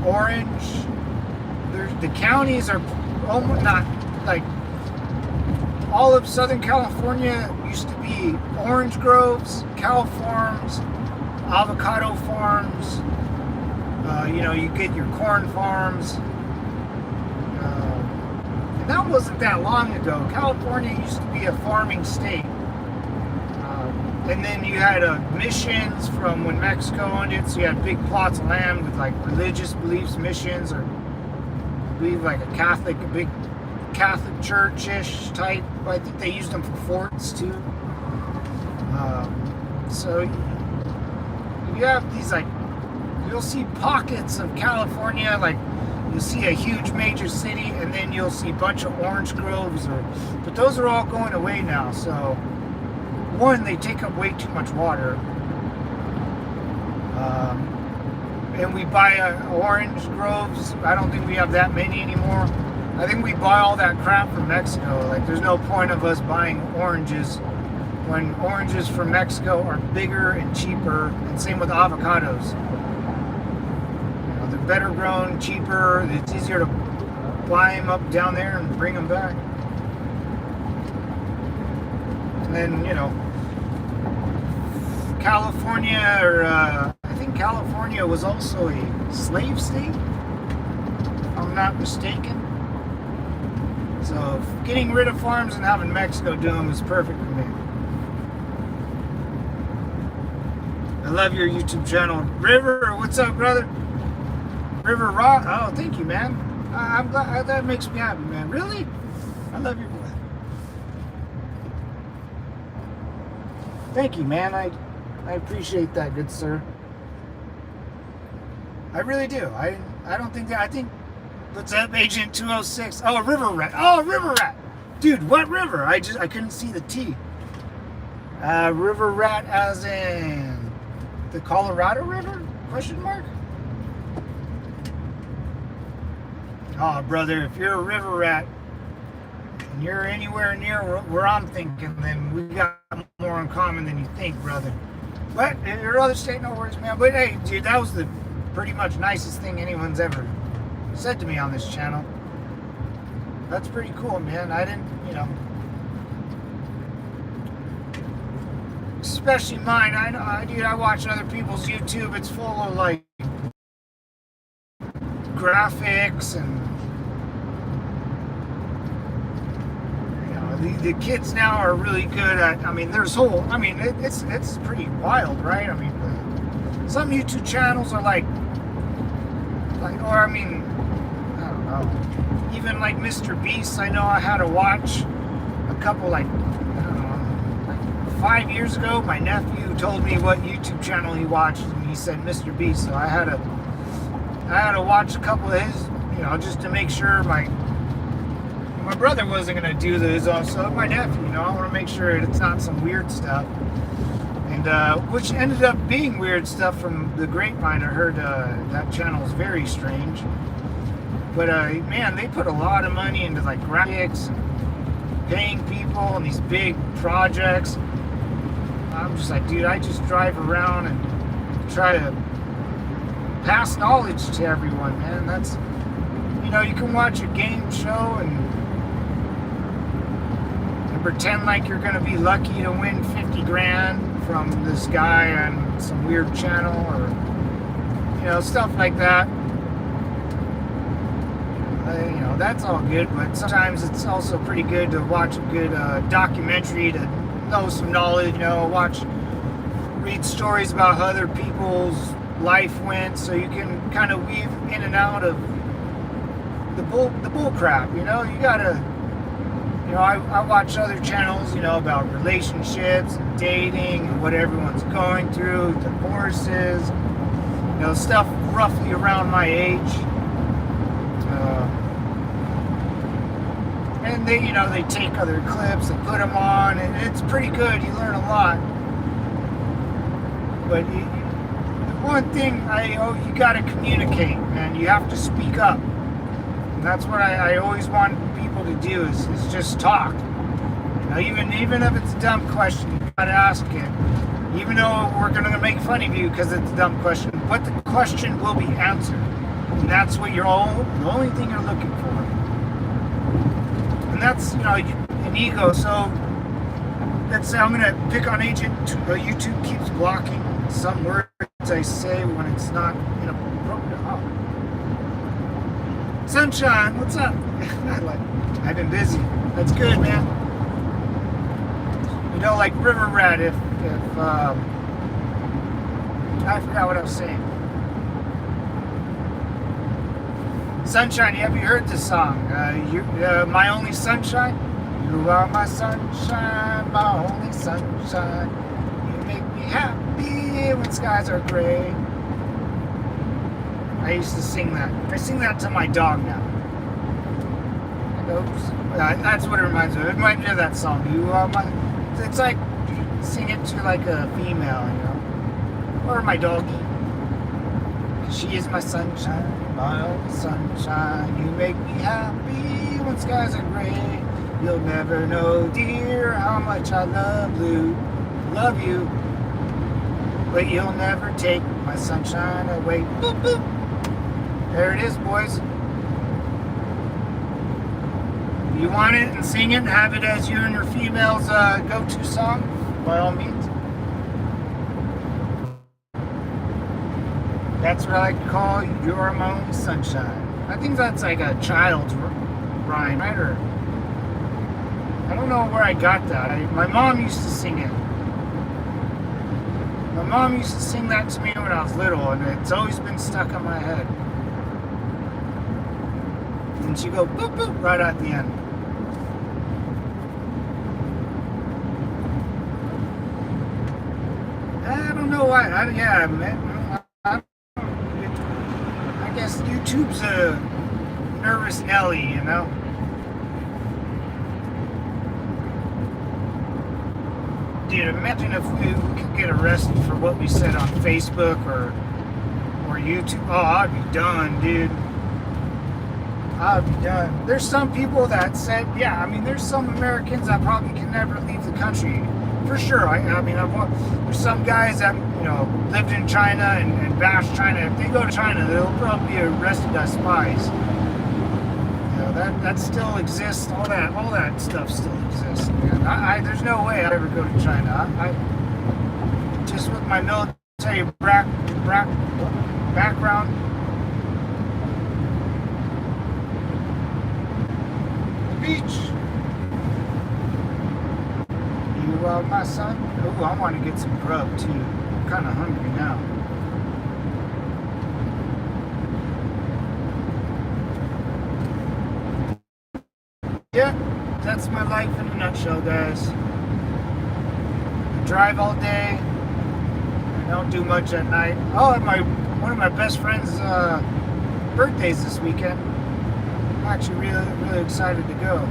Orange. The counties are almost not, like, all of Southern California used to be orange groves, cow farms, avocado farms. You know, you get your corn farms. And that wasn't that long ago. California used to be a farming state. And then you had missions from when Mexico owned it, so you had big plots of land with like religious beliefs, missions, or I believe like a big Catholic church-ish type. I think they used them for forts too. So you have these, like, you'll see pockets of California, like you'll see a huge major city, and then you'll see a bunch of orange groves, but those are all going away now. So one, they take up way too much water, and we buy orange groves. I don't think we have that many anymore. I think we buy all that crap from Mexico. Like, there's no point of us buying oranges when oranges from Mexico are bigger and cheaper, and same with avocados. You know, they're better grown, cheaper. It's easier to buy them up down there and bring them back. And then, you know, California, or I think California was also a slave state, if I'm not mistaken. So getting rid of farms and having Mexico do them is perfect for me. I love your YouTube channel. River, what's up, brother? River Rock. Oh, thank you, man. I'm glad. That makes me happy, man. Really? I love your voice. Thank you, man. I appreciate that, good sir. I really do. I don't think that. I think. What's up, Agent 206? Oh, River Rat. Oh, River Rat. Dude, what river? I couldn't see the T. River rat as in the Colorado River? Question mark? Oh, brother, if you're a river rat and you're anywhere near where I'm thinking, then we got more in common than you think, brother. But your other state, no worries, man. But hey, dude, that was the pretty much nicest thing anyone's ever said to me on this channel. That's pretty cool, man. I didn't, especially mine. I watch other people's YouTube. It's full of like graphics and the kids now are really good at. It's pretty wild, right? Some YouTube channels are like, I don't know. Even like Mr. Beast, I know I had to watch a couple, like 5 years ago. My nephew told me what YouTube channel he watched, and he said Mr. Beast. So I had to watch a couple of his, just to make sure my brother wasn't gonna do this. So my nephew, I want to make sure it's not some weird stuff. And which ended up being weird stuff from the grapevine. I heard that channel is very strange. But man, they put a lot of money into like graphics and paying people and these big projects. I'm just like, dude, I just drive around and try to pass knowledge to everyone, man. That's, you can watch a game show and pretend like you're gonna be lucky to win 50 grand from this guy on some weird channel, or stuff like that. That's all good, but sometimes it's also pretty good to watch a good documentary to know some knowledge, read stories about how other people's life went, so you can kind of weave in and out of the bull crap. You gotta, I watch other channels, about relationships and dating and what everyone's going through, divorces, stuff roughly around my age. And they take other clips and put them on, and it's pretty good. You learn a lot. But the one thing, you got to communicate, man. You have to speak up. And that's what I always want people to do is just talk. Even if it's a dumb question, you got to ask it. Even though we're going to make fun of you because it's a dumb question, but the question will be answered. And that's what the only thing you're looking for. And that's, an ego. So let's say I'm going to pick on Agent. YouTube keeps blocking some words I say when it's not inappropriate. Oh. Sunshine, what's up? I've been busy. That's good, man. Like River Rat, if I forgot what I was saying. Sunshine, have you heard this song? My Only Sunshine? You are my sunshine, my only sunshine. You make me happy when skies are gray. I used to sing that. I sing that to my dog now. That's what it reminds me of. It reminds me of that song. You are my... It's like sing it to like a female, or my doggy. She is my sunshine, my only sunshine. You make me happy when skies are gray. You'll never know, dear, how much I love you. But you'll never take my sunshine away. Boop, boop. There it is, boys. You want it and sing it and have it as you and your female's go-to song, by all means. That's what I like to call You're My Only Sunshine. I think that's like a child's rhyme, right? Or I don't know where I got that. My mom used to sing it. My mom used to sing that to me when I was little, and it's always been stuck on my head. And she'd go boop boop right at the end. I don't know why. I guess YouTube's a nervous Nelly, dude, imagine if we could get arrested for what we said on Facebook or YouTube. Oh, I'd be done, dude. I'd be done. There's some people that said, yeah, I mean, there's some Americans that probably can never leave the country. For sure. There's some guys that, lived in China and bashed China. If they go to China, they'll probably be arrested as spies. That still exists. All that stuff still exists, man. There's no way I'd ever go to China. I just with my military background. The beach. You, my son? Oh, I want to get some grub too. I'm kind of hungry now. Yeah, that's my life in a nutshell, guys. I drive all day. I don't do much at night. Oh, and one of my best friends' birthdays this weekend. I'm actually really, really excited to go.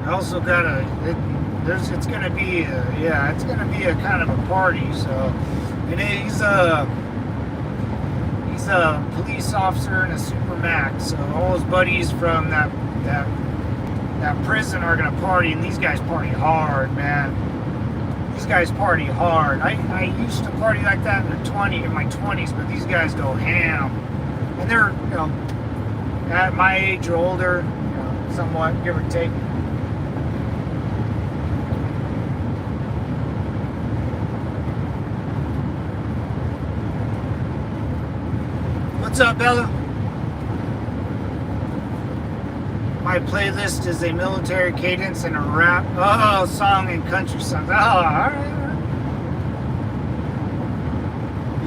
Also it's gonna be a kind of a party. So, and he's a police officer in a super max. So all his buddies from that prison are gonna party, and these guys party hard, man. These guys party hard. I used to party like that in my 20s, but these guys go ham, and they're at my age or older, somewhat, give or take. What's up, Bella? My playlist is a military cadence and a rap song and country songs. Oh, alright.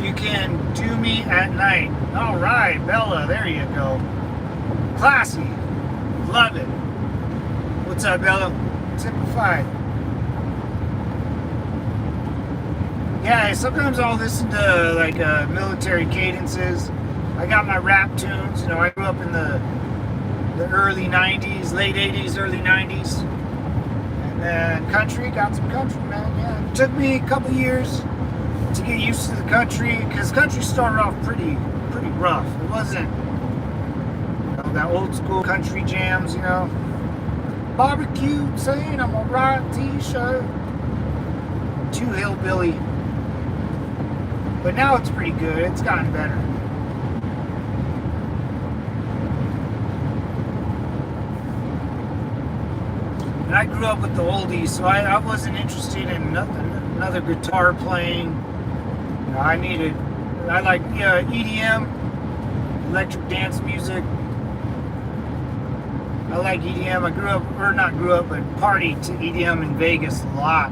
You can do me at night. Alright, Bella, there you go. Classy. Love it. What's up, Bella? Simplified. Yeah, sometimes I'll listen to military cadences. I got my rap tunes. I grew up in the early 90s, late 80s, early 90s. And then country, got some country, man. Yeah, it took me a couple years to get used to the country, because country started off pretty rough. It wasn't that old school country jams, Barbecue, saying I'm a right t-shirt. Too hillbilly. But now it's pretty good. It's gotten better. And I grew up with the oldies, so I wasn't interested in another guitar playing. I like EDM, electric dance music. I like EDM. But partied to EDM in Vegas a lot.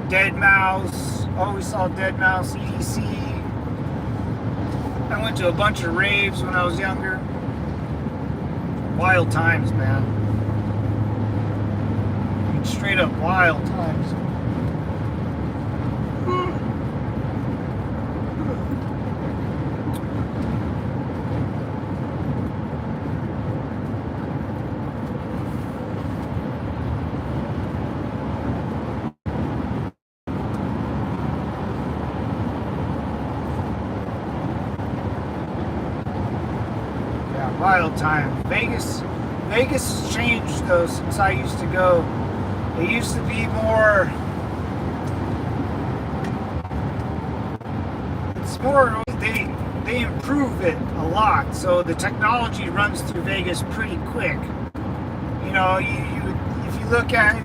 Deadmau5, always saw Deadmau5, EDC. I went to a bunch of raves when I was younger. Wild times, man. Straight up wild times. Yeah, wild time. Vegas has changed though since I used to go. It used to be more. It's more. They improve it a lot, so the technology runs through Vegas pretty quick. If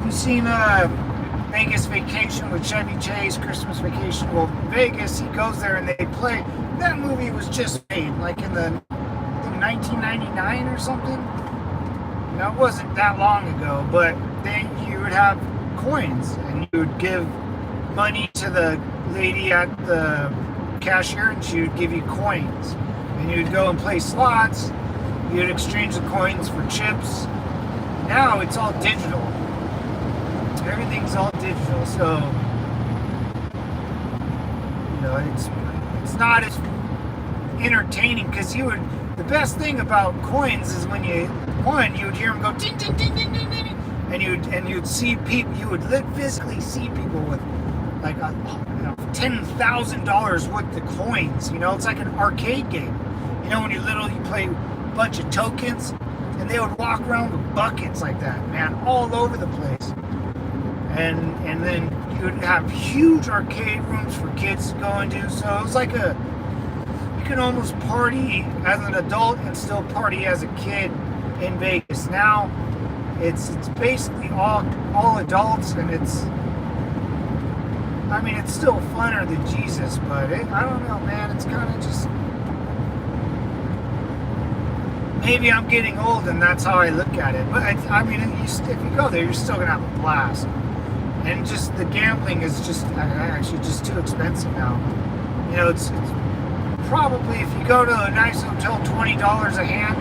you've seen Vegas Vacation with Chevy Chase, Christmas Vacation. Well, Vegas, he goes there and they play. That movie was just made like in 1999 or something. It wasn't that long ago, but then you would have coins and you would give money to the lady at the cashier, and she would give you coins. And you'd go and play slots. You'd exchange the coins for chips. Now it's all digital. Everything's all digital. So, you know, it's not as entertaining, because the best thing about coins is when you would hear them go ding ding ding ding ding ding, and you'd see people, you would physically see people with like $10,000 worth of coins. You know, it's like an arcade game. You know, when you play a bunch of tokens, and they would walk around with buckets like that, man, all over the place. And then you would have huge arcade rooms for kids to go into. So it was like you can almost party as an adult and still party as a kid in Vegas. Now it's basically all adults, and it's still funner than Jesus, but I don't know, man. It's kind of just, maybe I'm getting old and that's how I look at it. But if you go there, you're still gonna have a blast. And just the gambling is just actually just too expensive now. You know, it's probably, if you go to a nice hotel, $20 a hand.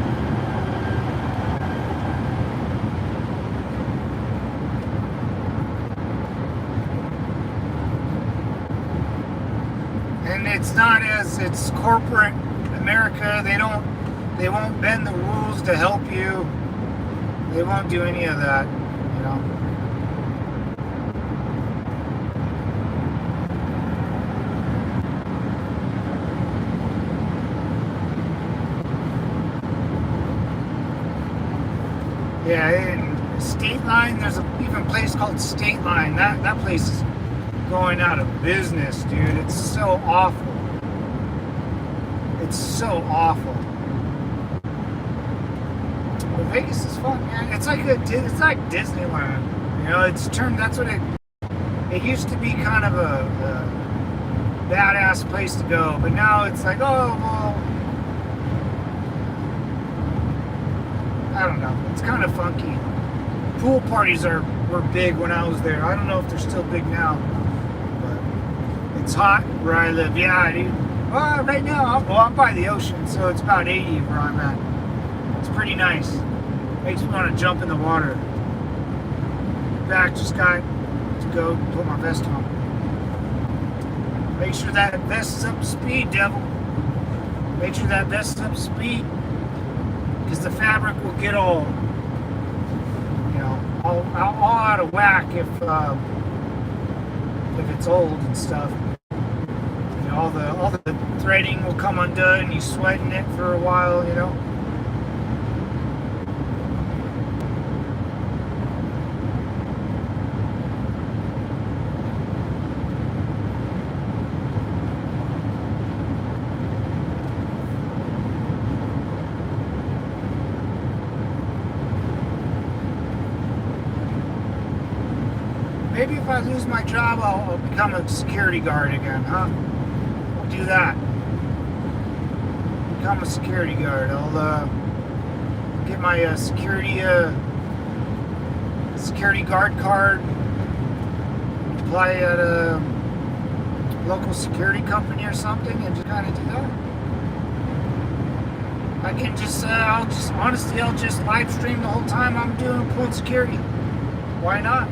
And it's corporate America. They won't bend the rules to help you. They won't do any of that, you know. Yeah, in State Line, there's even a place called State Line. That place is going out of business, dude. It's so awful. It's so awful. But Vegas is fun, man. It's like Disneyland. You know, that's what it used to be, kind of a badass place to go. But now it's like, oh, well, I don't know. It's kind of funky. Pool parties were big when I was there. I don't know if they're still big now. But it's hot where I live. Yeah, dude. Well, right now, I'm by the ocean, so it's about 80 where I'm at. It's pretty nice. Makes me want to jump in the water. Back, just got to go put my vest on. Make sure that vest is up to speed, devil. Make sure that vest is up to speed, because the fabric will get all out of whack if it's old and stuff. You know, all the threading will come undone, and you sweat in it for a while, you know. Maybe if I lose my job, I'll become a security guard again, huh? I'll do that. Become a security guard. I'll get my security guard card. Apply at a local security company or something, and just kind of do that. I can just, I'll just live stream the whole time I'm doing pulling security. Why not?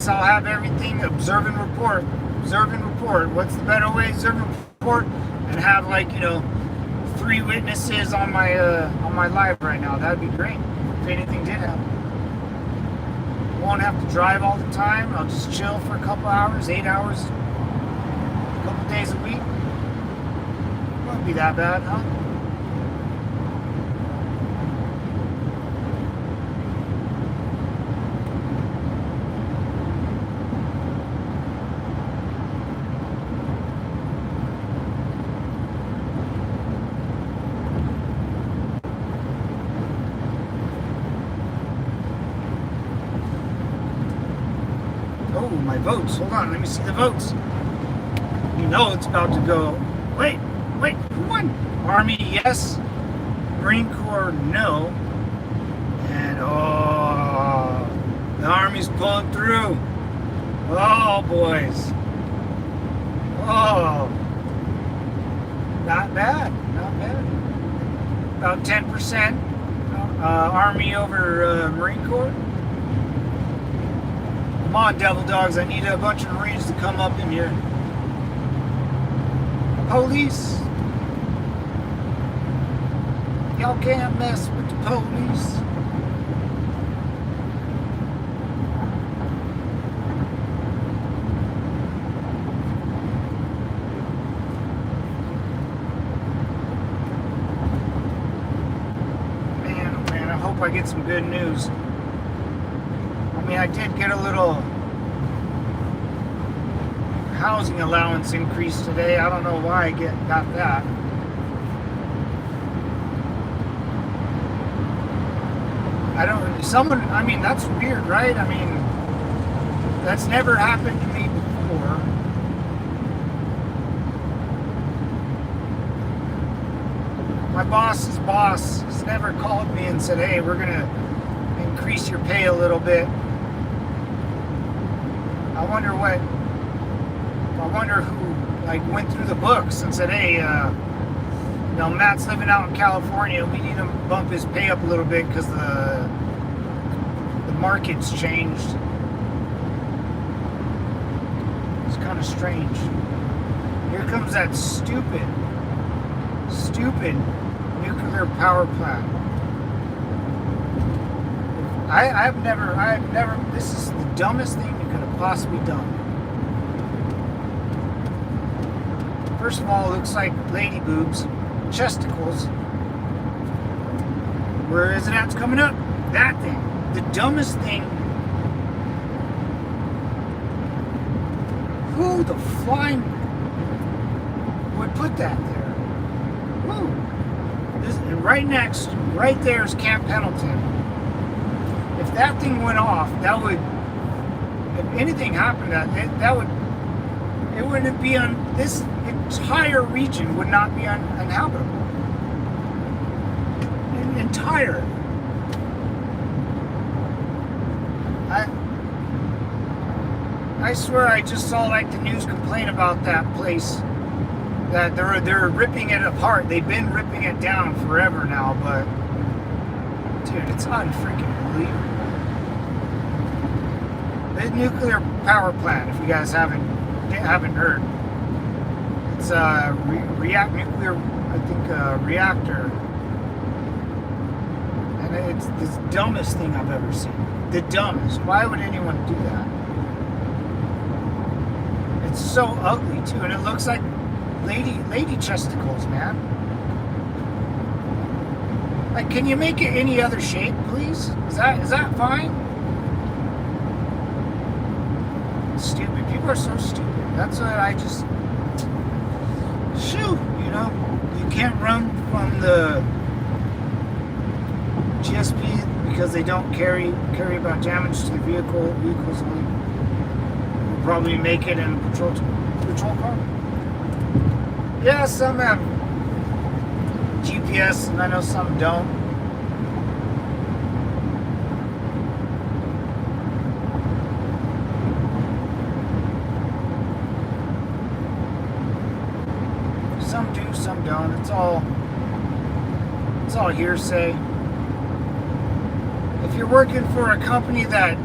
I'll have everything, observe and report. What's the better way? Observe and report, and have, like, 3 witnesses on my live right now. That'd be great if anything did happen. Won't have to drive all the time. I'll just chill for a couple hours, 8 hours, a couple days a week. Won't be that bad, huh? Oh, my votes. Hold on, let me see the votes. You know it's about to go. Wait, who won? Army, yes. Marine Corps, no. And, the Army's pulling through. Oh, boys. Oh, not bad, not bad. About 10% Army over Marine Corps. Come on, devil dogs. I need a bunch of Marines to come up in here. Police. Y'all can't mess with the police. I get some good news. I mean, I did get a little housing allowance increase today. I don't know why I got that. I mean, that's weird, right? I mean, that's never happened to me before. My boss's boss has never called me and said, hey, we're going to increase your pay a little bit. I wonder who like went through the books and said, hey, Matt's living out in California. We need to bump his pay up a little bit because the market's changed. It's kind of strange. Here comes that stupid nuclear power plant. I've never, this is the dumbest thing you could have possibly done. First of all, it looks like lady boobs, chesticles. Where is it at? It's coming up. That thing. The dumbest thing. Who the flying would put that there? Right there is Camp Pendleton. If that thing went off, that would, if anything happened, it wouldn't be this entire region would not be uninhabitable. Entire. I swear I just saw like the news complain about that place. That they're ripping it apart. They've been ripping it down forever now, but dude, it's unfreaking believable. The nuclear power plant, if you guys haven't heard, it's a nuclear, I think, reactor, and it's the dumbest thing I've ever seen. The dumbest. Why would anyone do that? It's so ugly too, and it looks like lady chesticles, man. Like, can you make it any other shape, please? Is that fine? Stupid. People are so stupid. That's what I just shoot. You can't run from the GSP because they don't carry about damage to the vehicle. Vehicles will probably make it in a patrol car. Yeah, some have GPS, and I know some don't. Some do, some don't. It's all hearsay. If you're working for a company that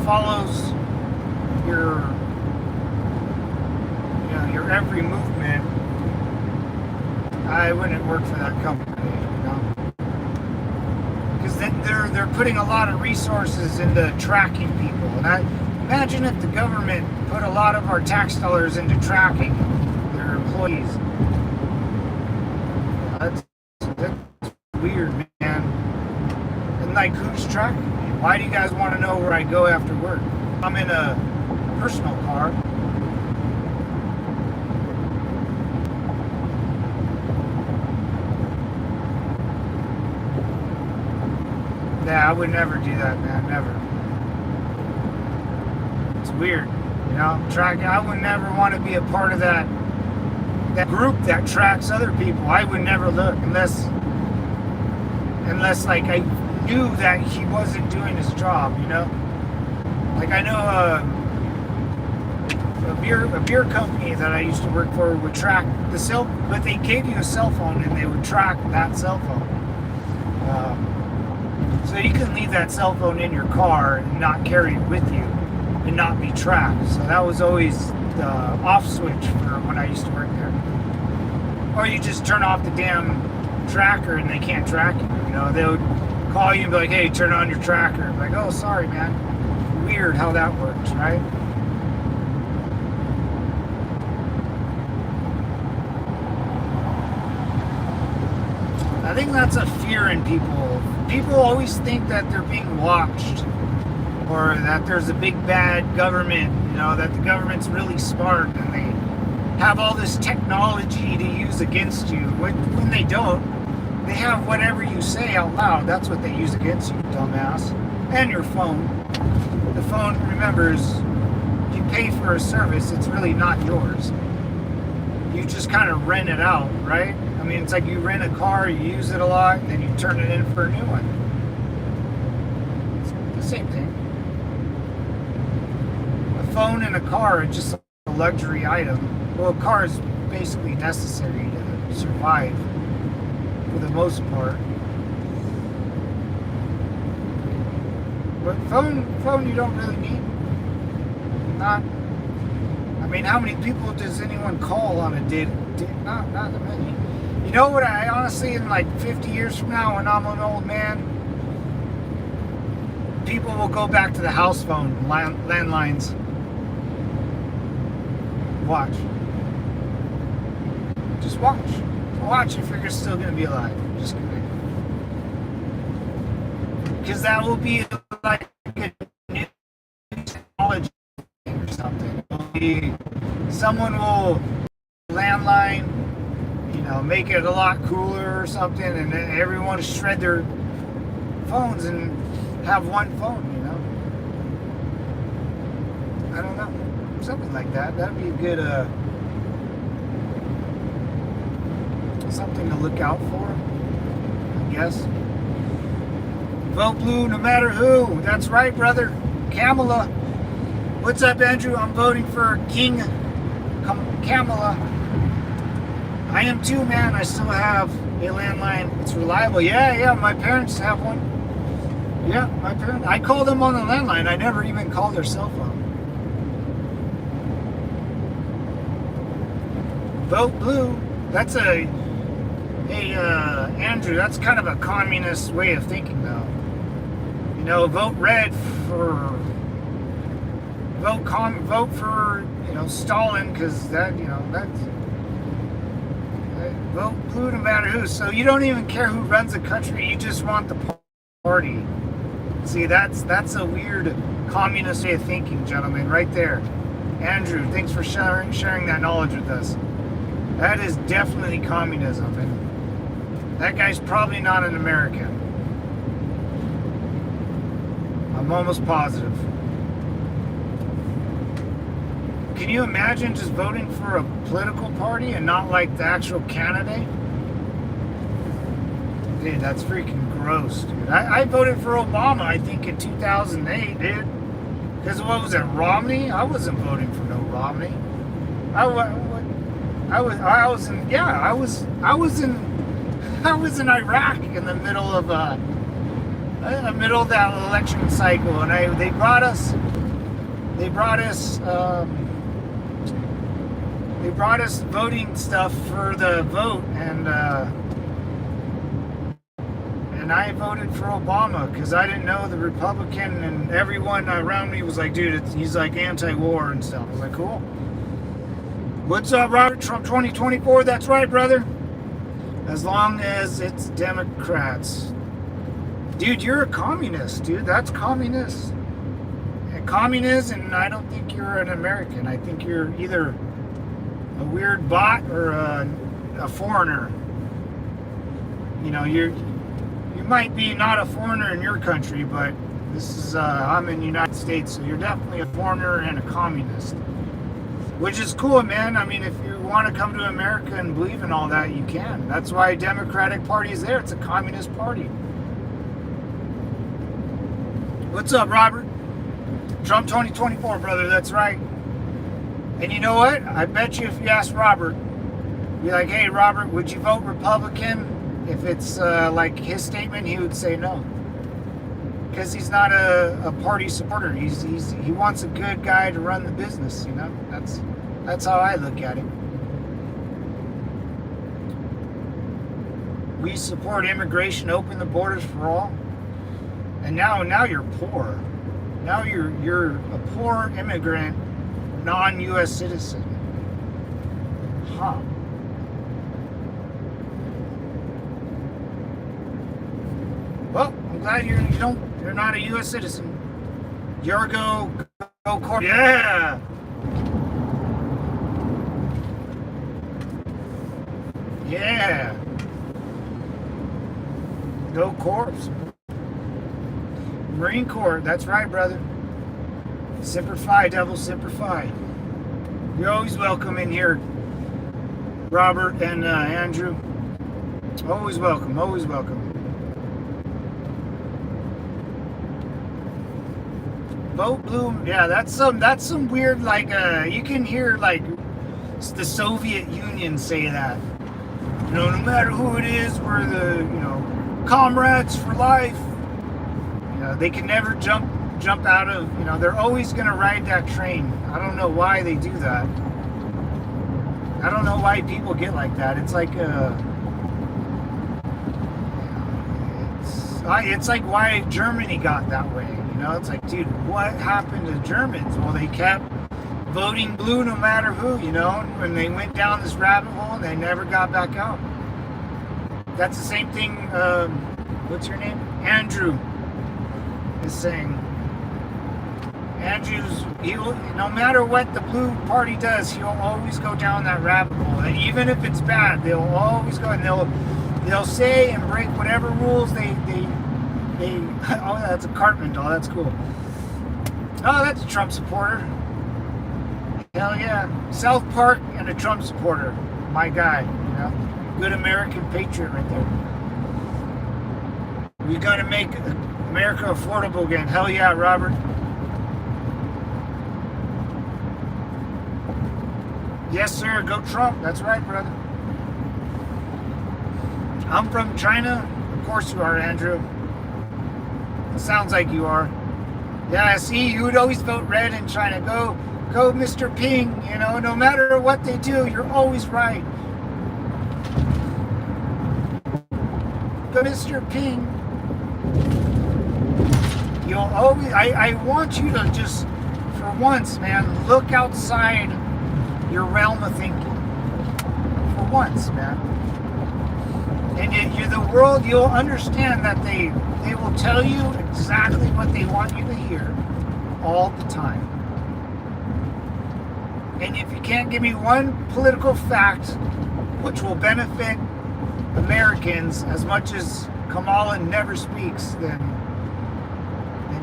follows your every movement, I wouldn't work for that company, because then they're putting a lot of resources into tracking people. And I imagine if the government put a lot of our tax dollars into tracking their employees. That's weird, man. And like, who's tracking me? Why do you guys want to know where I go after work? I'm in a personal car. Yeah, I would never do that, man. Never. It's weird, Tracking. I would never want to be a part of that group that tracks other people. I would never look unless like I knew that he wasn't doing his job, Like I know a beer company that I used to work for would track the cell, but they gave you a cell phone and they would track that cell phone. So you can leave that cell phone in your car and not carry it with you and not be tracked. So that was always the off switch for when I used to work there. Or you just turn off the damn tracker and they can't track you. You know, they would call you and be like, hey, turn on your tracker. I'm like, oh, sorry, man. Weird how that works, right? I think that's a fear in people. People always think that they're being watched or that there's a big bad government, you know, that the government's really smart and they have all this technology to use against you. When they don't, they have whatever you say out loud. That's what they use against you, dumbass. And your phone. The phone, remembers, you pay for a service, it's really not yours. You just kind of rent it out, right? I mean, it's like you rent a car, you use it a lot, and then you turn it in for a new one. It's the same thing. A phone and a car are just a luxury item. Well, a car is basically necessary to survive, for the most part. But phone you don't really need. Not. I mean, how many people does anyone call on a day? Not that many. You know what? I honestly, in like 50 years from now, when I'm an old man, people will go back to the house phone, landlines. Watch. Just watch. Watch if you're still going to be alive. Just kidding. Because that will be like a new technology or something. It will be, someone will landline, you know, make it a lot cooler or something, and then everyone will shred their phones and have one phone, you know. I don't know. Something like that. That'd be a good something to look out for, I guess. Vote blue no matter who. That's right, brother. Kamala. What's up, Andrew? I'm voting for King Kamala. I am too, man. I still have a landline. It's reliable. Yeah, my parents have one. Yeah, my parents. I call them on the landline. I never even call their cell phone. Vote blue. That's Andrew, that's kind of a communist way of thinking, though. You know, vote red for, vote for, you know, Stalin, because that, you know, that's, vote blue no matter who. So you don't even care who runs the country, you just want the party. See, that's a weird communist way of thinking, gentlemen, right there. Andrew, thanks for sharing that knowledge with us. That is definitely communism, and that guy's probably not an American. I'm almost positive. Can you imagine just voting for a political party and not like the actual candidate? Dude, that's freaking gross, dude. I voted for Obama, I think, in 2008, dude. Because what was it, Romney? I wasn't voting for no Romney. I was in Iraq in the middle of that election cycle, and they brought us voting stuff for the vote, and I voted for Obama because I didn't know the Republican, and everyone around me was like, dude, he's like anti-war and stuff. I was like, cool. What's up, Robert? Trump 2024? That's right, brother. As long as it's Democrats. Dude, you're a communist, dude. That's communist. And communist, and I don't think you're an American. I think you're either a weird bot or a foreigner. You know, you might be not a foreigner in your country, but this is, I'm in the United States, so you're definitely a foreigner and a communist. Which is cool, man. I mean, if you want to come to America and believe in all that, you can. That's why Democratic Party is there. It's a communist party. What's up, Robert? Trump 2024, brother. That's right. And you know what? I bet you if you ask Robert, be like, hey, Robert, would you vote Republican? If it's like his statement, he would say no. Because he's not a party supporter. He wants a good guy to run the business, you know? That's how I look at it. We support immigration, open the borders for all. And now you're poor. Now you're a poor immigrant, non-US citizen. Huh. Well, I'm glad you're not a US citizen. You're go court. Yeah. Yeah. Go Corps. Marine Corps, that's right, brother. Semper Fi, devil, Semper Fi. You're always welcome in here, Robert and Andrew. Always welcome, always welcome. Vote blue, yeah, that's some weird, like, you can hear, like, the Soviet Union say that. You know, no matter who it is, we're the, you know, comrades for life. You know, they can never jump out of, you know, they're always going to ride that train. I don't know why they do that. I don't know why people get like that. It's like it's like why Germany got that way. You know, it's like, dude, what happened to Germans? Well, they kept voting blue no matter who, you know, and they went down this rabbit hole and they never got back out. That's the same thing, what's your name? Andrew is saying. No matter what the blue party does, he'll always go down that rabbit hole. And even if it's bad, they'll always go and they'll say and break whatever rules they oh, that's a Cartman doll, that's cool. Oh, that's a Trump supporter. Hell yeah. South Park and a Trump supporter. My guy, you know. Good American patriot right there. We gotta make America affordable again. Hell yeah, Robert. Yes, sir. Go Trump. That's right, brother. I'm from China. Of course you are, Andrew. It sounds like you are. Yeah, see, you would always vote red in China. Go, Mr. Ping. You know, no matter what they do, you're always right. Go, Mr. Ping. You'll always. I want you to just, for once, man, look outside your realm of thinking. For once, man. And you're the world, you'll understand that they will tell you exactly what they want you to hear all the time. And if you can't give me one political fact which will benefit Americans as much as Kamala never speaks, then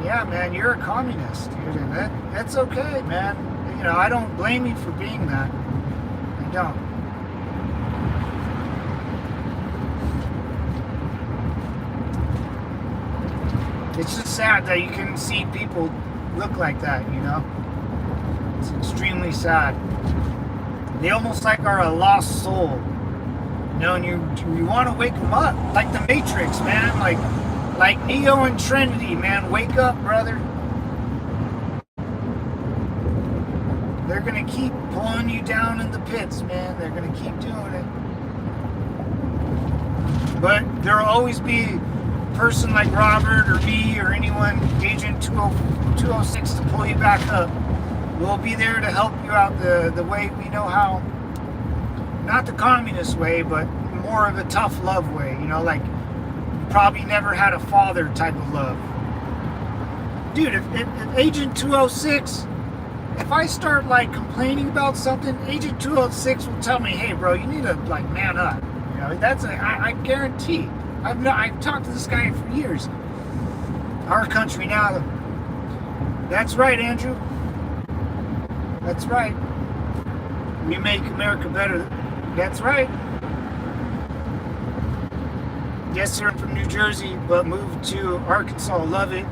yeah, man, you're a communist, dude. And that's okay, man. You know, I don't blame you for being that. I don't. It's just sad that you can see people look like that, you know? It's extremely sad. They almost like are a lost soul. You know, and you want to wake them up. Like the Matrix, man. Like Neo and Trinity, man. Wake up, brother. They're going to keep pulling you down in the pits, man. They're going to keep doing it. But there'll always be a person like Robert or me or anyone, Agent 206, to pull you back up. We'll be there to help you out the way we know how. Not the communist way, but more of a tough love way. You know, like you probably never had a father type of love. Dude, if Agent 206... if I start like complaining about something, Agent 206 will tell me, "Hey, bro, you need to like man up." You know, I guarantee. I've talked to this guy for years. Our country now. That's right, Andrew. That's right. We make America better. That's right. Yes, sir. I'm from New Jersey, but moved to Arkansas. Love it.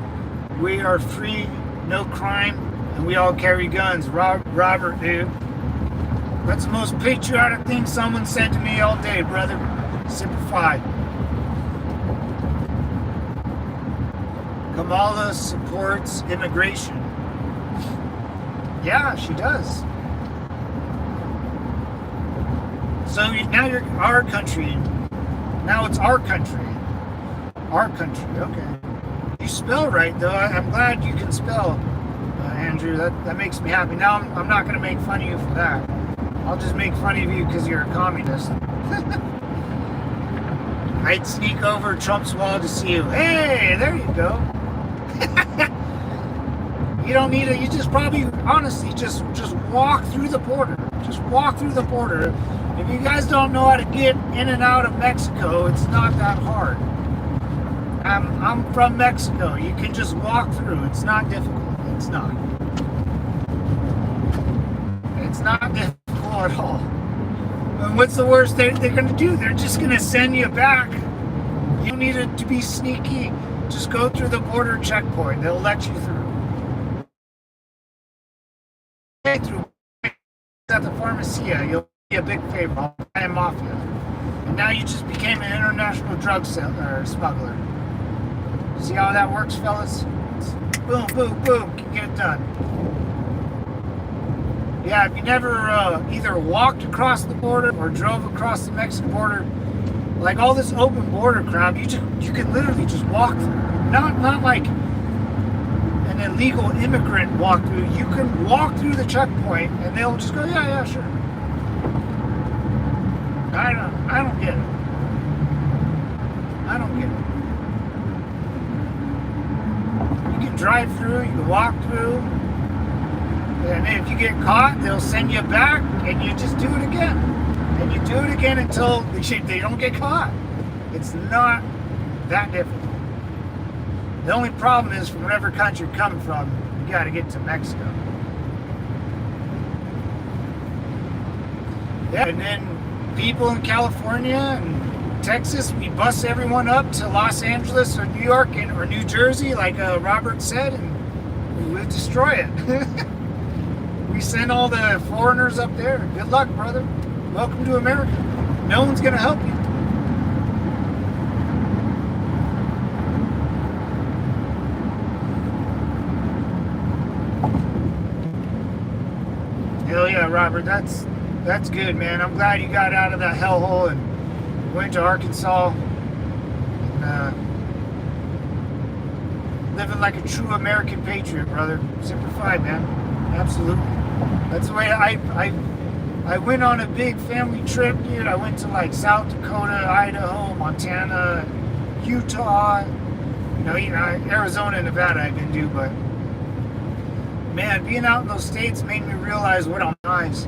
We are free no crime, and we all carry guns. Robert, dude. That's the most patriotic thing someone said to me all day, brother. Simplify. Kamala supports immigration. Yeah, she does. So now you're our country. Now it's our country. Our country, okay. You spell right, though. I'm glad you can spell, Andrew. That makes me happy. Now I'm not going to make fun of you for that. I'll just make fun of you because you're a communist. I'd sneak over Trump's wall to see you. Hey, there you go. You don't need it. You just probably, honestly, just walk through the border. Just walk through the border. If you guys don't know how to get in and out of Mexico, it's not that hard. I'm from Mexico. You can just walk through. It's not difficult. It's not. It's not difficult at all. And what's the worst they're going to do? They're just going to send you back. You don't need it to be sneaky. Just go through the border checkpoint. They'll let you through. Through at the pharmacia, you'll be a big favor. I'll buy him off you. And now you just became an international drug smuggler. See how that works, fellas? Boom, boom, boom. Get it done. Yeah, if you never either walked across the border or drove across the Mexican border, like all this open border crap, you can literally just walk through. Not like an illegal immigrant walk through. You can walk through the checkpoint and they'll just go, yeah, sure. I don't get it. I don't get it. You can drive through, you can walk through. And if you get caught, they'll send you back, and you just do it again. And you do it again until they don't get caught. It's not that difficult. The only problem is from whatever country you're coming from, you got to get to Mexico. Yeah, and then people in California and Texas, we bus everyone up to Los Angeles or New York or New Jersey, like Robert said, and we destroy it. We send all the foreigners up there. Good luck, brother. Welcome to America. No one's going to help you. Hell yeah, Robert. That's good, man. I'm glad you got out of that hellhole and went to Arkansas. And, living like a true American patriot, brother. Simplified, man. Absolutely. That's the way I went on a big family trip, dude. I went to like South Dakota, Idaho, Montana, Utah, you know, Arizona and Nevada I didn't do, but man, being out in those states made me realize what I'm nice.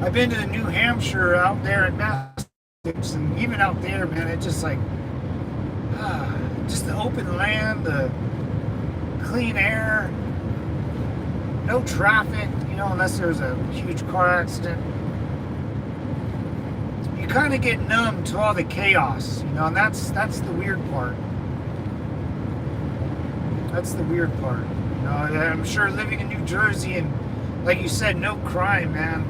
I've been to New Hampshire out there in Massachusetts, and even out there, man, it's just like just the open land, the clean air, no traffic, you know, unless there's a huge car accident. You kind of get numb to all the chaos, you know, and that's the weird part. That's the weird part. You know, I'm sure living in New Jersey and, like you said, no crime, man.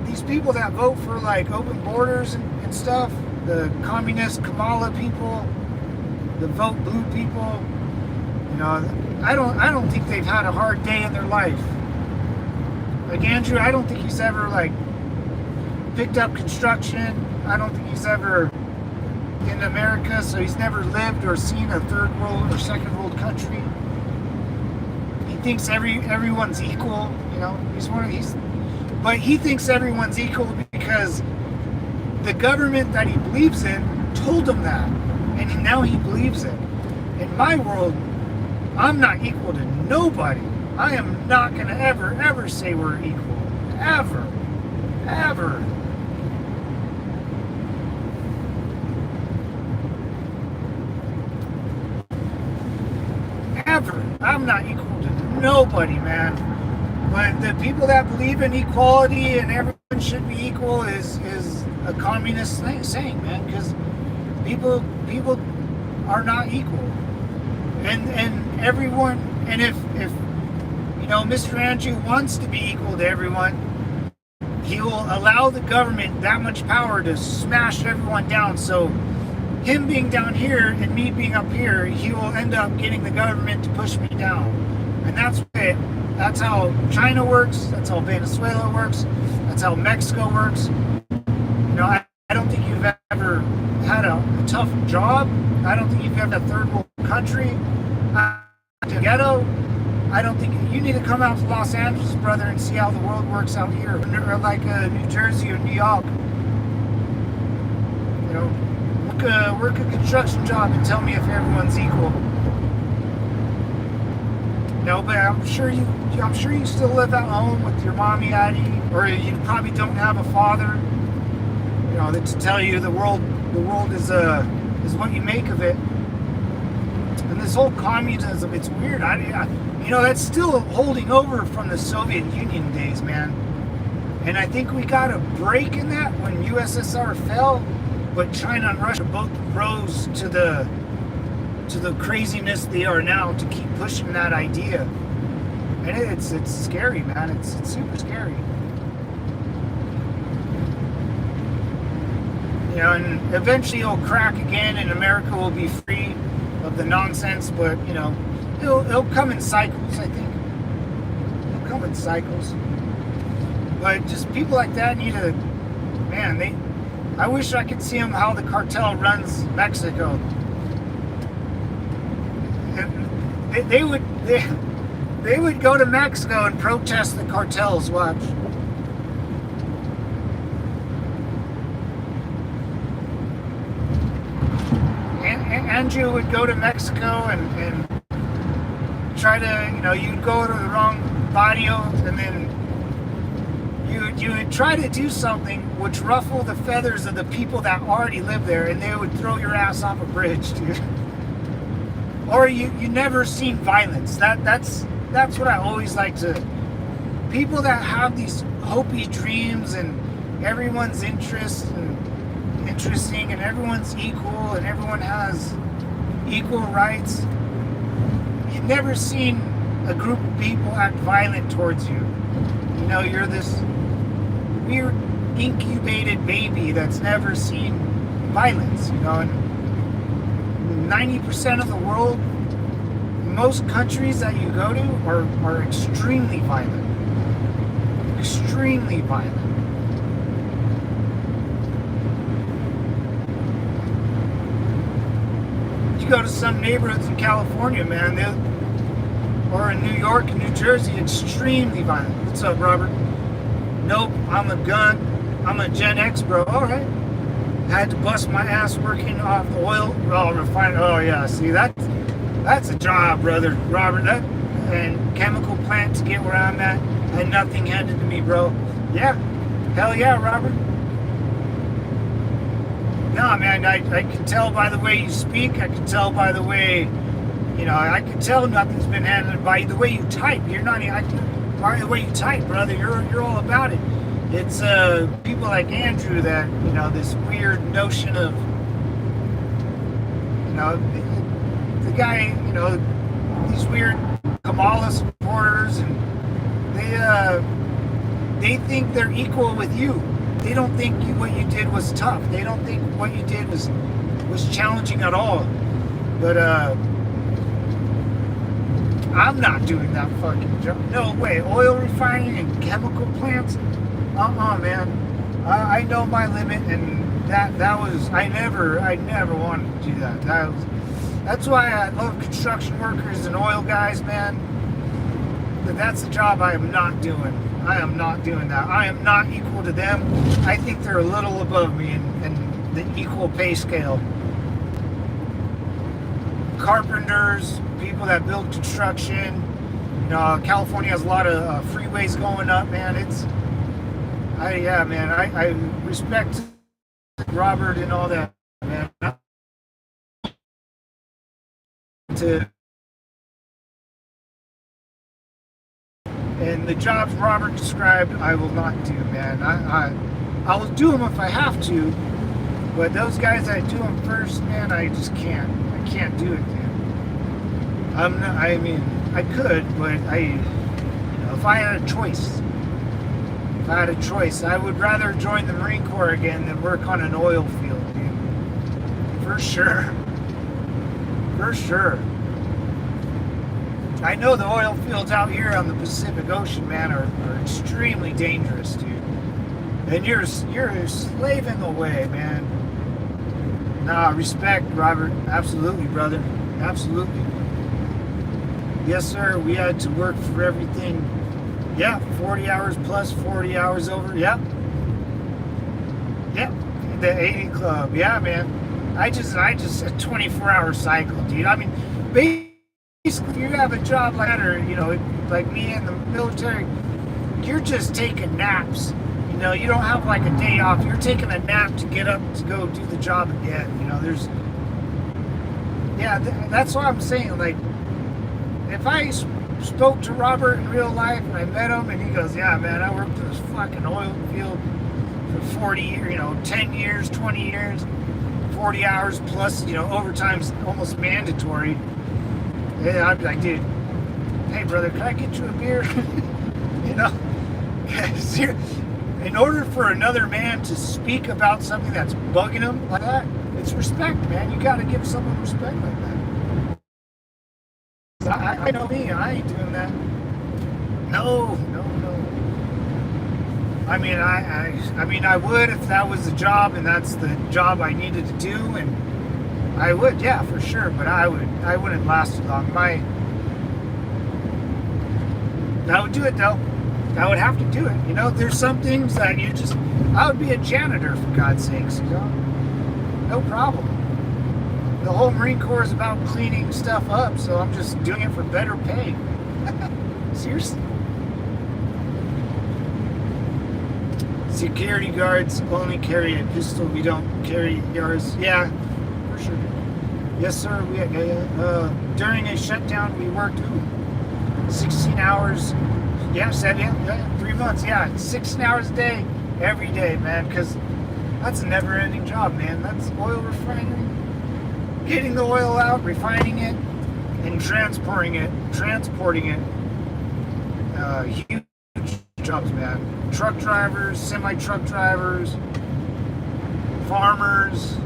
These people that vote for like open borders and stuff, the communist Kamala people, the vote blue people, you know, I don't think they've had a hard day in their life. Like Andrew, I don't think he's ever like picked up construction. I don't think he's ever in America, so he's never lived or seen a third world or second world country. He thinks everyone's equal, you know. But he thinks everyone's equal because the government that he believes in told him that, and now he believes it. In my world, I'm not equal to nobody. I am not going to ever say we're equal. Ever. I'm not equal to nobody, man. But the people that believe in equality and everyone should be equal is a communist saying, man, because people are not equal. And everyone And if Mr. Andrew wants to be equal to everyone, he will allow the government that much power to smash everyone down. So him being down here and me being up here, he will end up getting the government to push me down. And that's how China works, that's how Venezuela works, that's how Mexico works. I don't think you've ever had a tough job. I don't think you've ever had a third world country, a ghetto. I don't think you need to come out to Los Angeles, brother, and see how the world works out here, or like New Jersey or New York. Work a construction job and tell me if everyone's equal. But I'm sure you still live at home with your mommy, daddy, or you probably don't have a father. To tell you the world is what you make of it. And this whole communism, it's weird. That's still holding over from the Soviet Union days, man. And I think we got a break in that when USSR fell, but China and Russia both rose to the craziness they are now to keep pushing that idea. And it's scary, man. It's super scary. And eventually it'll crack again and America will be free of the nonsense, but it'll come in cycles, I think. It'll come in cycles. But just people like that need to, I wish I could see them how the cartel runs Mexico. They would go to Mexico and protest the cartels, watch. Andrew would go to Mexico and try to, you'd go to the wrong barrio, and then you would try to do something which ruffle the feathers of the people that already live there, and they would throw your ass off a bridge, dude. Or you never seen violence. That's what I always like to. People that have these hopey dreams and everyone's interesting and everyone's equal and everyone has equal rights. You've never seen a group of people act violent towards you. You're this weird incubated baby that's never seen violence, and 90% of the world, most countries that you go to are extremely violent. Extremely violent. Go to some neighborhoods in California, man, or in New York and New Jersey, extremely violent. What's up, Robert? Nope, I'm a Gen X, bro. All right. Had to bust my ass working off the oil refinery. Oh yeah, see that's a job, brother, Robert. That and chemical plant to get where I'm at, and nothing handed to me, bro. Yeah, hell yeah, Robert. No, man, I can tell by the way you speak. I can tell by the way, I can tell nothing's been handed by you. The way you type, you're not. By the way you type, brother, you're all about it. It's people like Andrew that this weird notion of the guy, these weird Kamala supporters, and they think they're equal with you. They don't think what you did was tough. They don't think what you did was challenging at all. But I'm not doing that fucking job. No way. Oil refining and chemical plants? Man. I know my limit, and that was I never wanted to do that. That's why I love construction workers and oil guys, man. But that's the job I am not doing. I am not doing that. I am not equal to them. I think they're a little above me in the equal pay scale. Carpenters, people that build construction. California has a lot of freeways going up, man. I respect Robert and all that, man. And the jobs Robert described, I will not do, man. I will do them if I have to, but those guys I do them first, man. I just can't. I can't do it, man. I could, but if I had a choice, I would rather join the Marine Corps again than work on an oil field, dude. For sure. For sure. I know the oil fields out here on the Pacific Ocean, man, are extremely dangerous, dude. And you're slaving away, man. Nah, respect, Robert. Absolutely, brother. Absolutely. Yes, sir. We had to work for everything. Yeah, 40 hours plus 40 hours over. Yep. Yep. The 80 club. Yeah, man. I just a 24-hour cycle, dude. I mean, basically, if you have a job like that, or like me in the military, you're just taking naps. You don't have like a day off. You're taking a nap to get up to go do the job again. That's what I'm saying. Like, if I spoke to Robert in real life and I met him and he goes, yeah, man, I worked in this fucking oil field for 40 years, 10 years, 20 years, 40 hours plus, overtime's almost mandatory. Yeah, I'd be like, dude, hey, brother, can I get you a beer? In order for another man to speak about something that's bugging him like that, it's respect, man. You got to give someone respect like that. I know me. I ain't doing that. No. I mean, I would if that was the job and that's the job I needed to do, and I would, yeah, for sure. But I wouldn't last too long. I would do it though. I would have to do it. There's some things that I would be a janitor, for God's sakes, no problem. The whole Marine Corps is about cleaning stuff up, so I'm just doing it for better pay. Seriously. Security guards only carry a pistol. We don't carry yours. Yeah, for sure. Yes, sir. During a shutdown, we worked 16 hours. Yeah, 3 months. Yeah, 16 hours a day, every day, man. Because that's a never-ending job, man. That's oil refinery, getting the oil out, refining it, and transporting it. Huge jobs, man. Truck drivers, semi-truck drivers, farmers,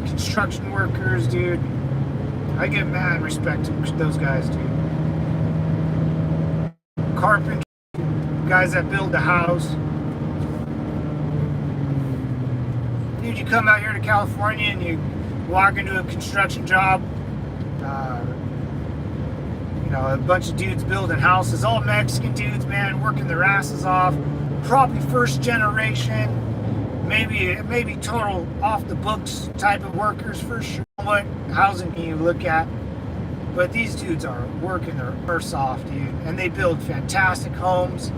construction workers, dude. I give mad respect to those guys, dude. Carpenters, guys that build the house. Dude, you come out here to California and you walk into a construction job, a bunch of dudes building houses, all Mexican dudes, man, working their asses off, probably first generation, maybe total off the books type of workers for sure. What housing can you look at? But these dudes are working their arse off, dude. And they build fantastic homes,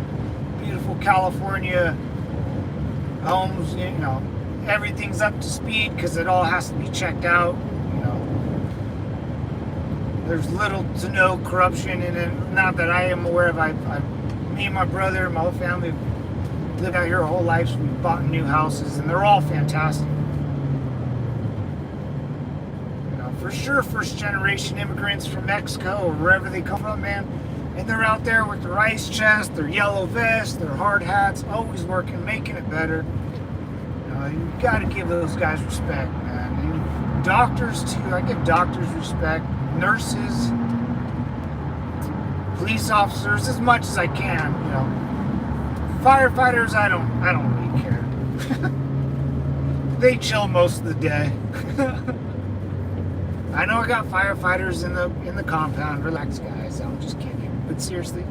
beautiful California homes, everything's up to speed because it all has to be checked out, There's little to no corruption in it. Not that I am aware of. Me and my brother, my whole family lived out here our whole lives. We bought new houses and they're all fantastic. For sure, first generation immigrants from Mexico or wherever they come from, man. And they're out there with their ice chest, their yellow vest, their hard hats, always working, making it better. You got to give those guys respect, man. And doctors, too. I give doctors respect. Nurses, police officers, as much as I can, Firefighters, I don't really care. They chill most of the day. I know I got firefighters in the compound. Relax, guys. I'm just kidding. But seriously,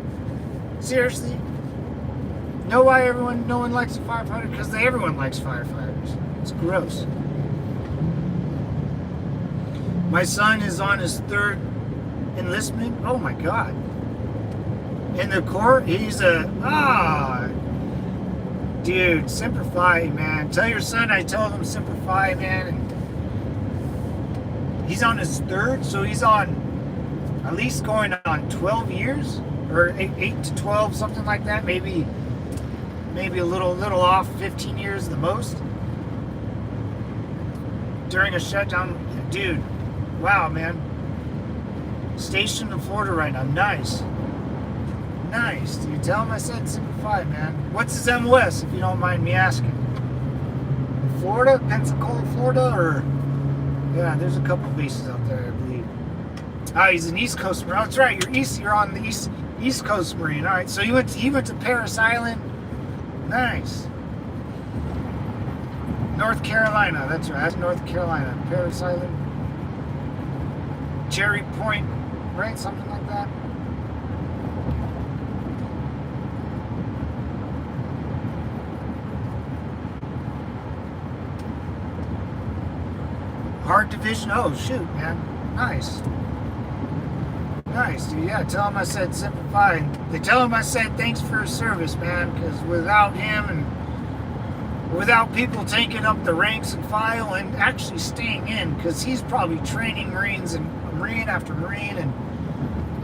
know why no one likes a firefighter? Because everyone likes firefighters. It's gross. My son is on his 3rd enlistment. Oh my God. In the Corps, he's dude, Semper Fi, man. Tell your son I told him Semper Fi, man. And he's on his 3rd, so he's on at least going on 12 years or 8 to 12, something like that. Maybe a little off, 15 years the most. During a shutdown, dude, wow, man. Stationed in Florida right now. Nice. Nice. Dude, tell him I said simplify, man. What's his MOS, if you don't mind me asking? Florida? Pensacola, Florida? Or... Yeah, there's a couple bases out there, I believe. Ah, he's an East Coast Marine. Oh, that's right. You're on the East Coast Marine. All right. So he went to Paris Island. Nice. North Carolina. That's right. That's North Carolina. Paris Island. Cherry Point, right? Something like that. Hard Division. Oh, shoot, man. Nice. Nice, dude. Yeah, tell him I said simplify. They tell him I said thanks for his service, man, because without him and without people taking up the ranks and file and actually staying in, because he's probably training Marines and Marine after Marine, and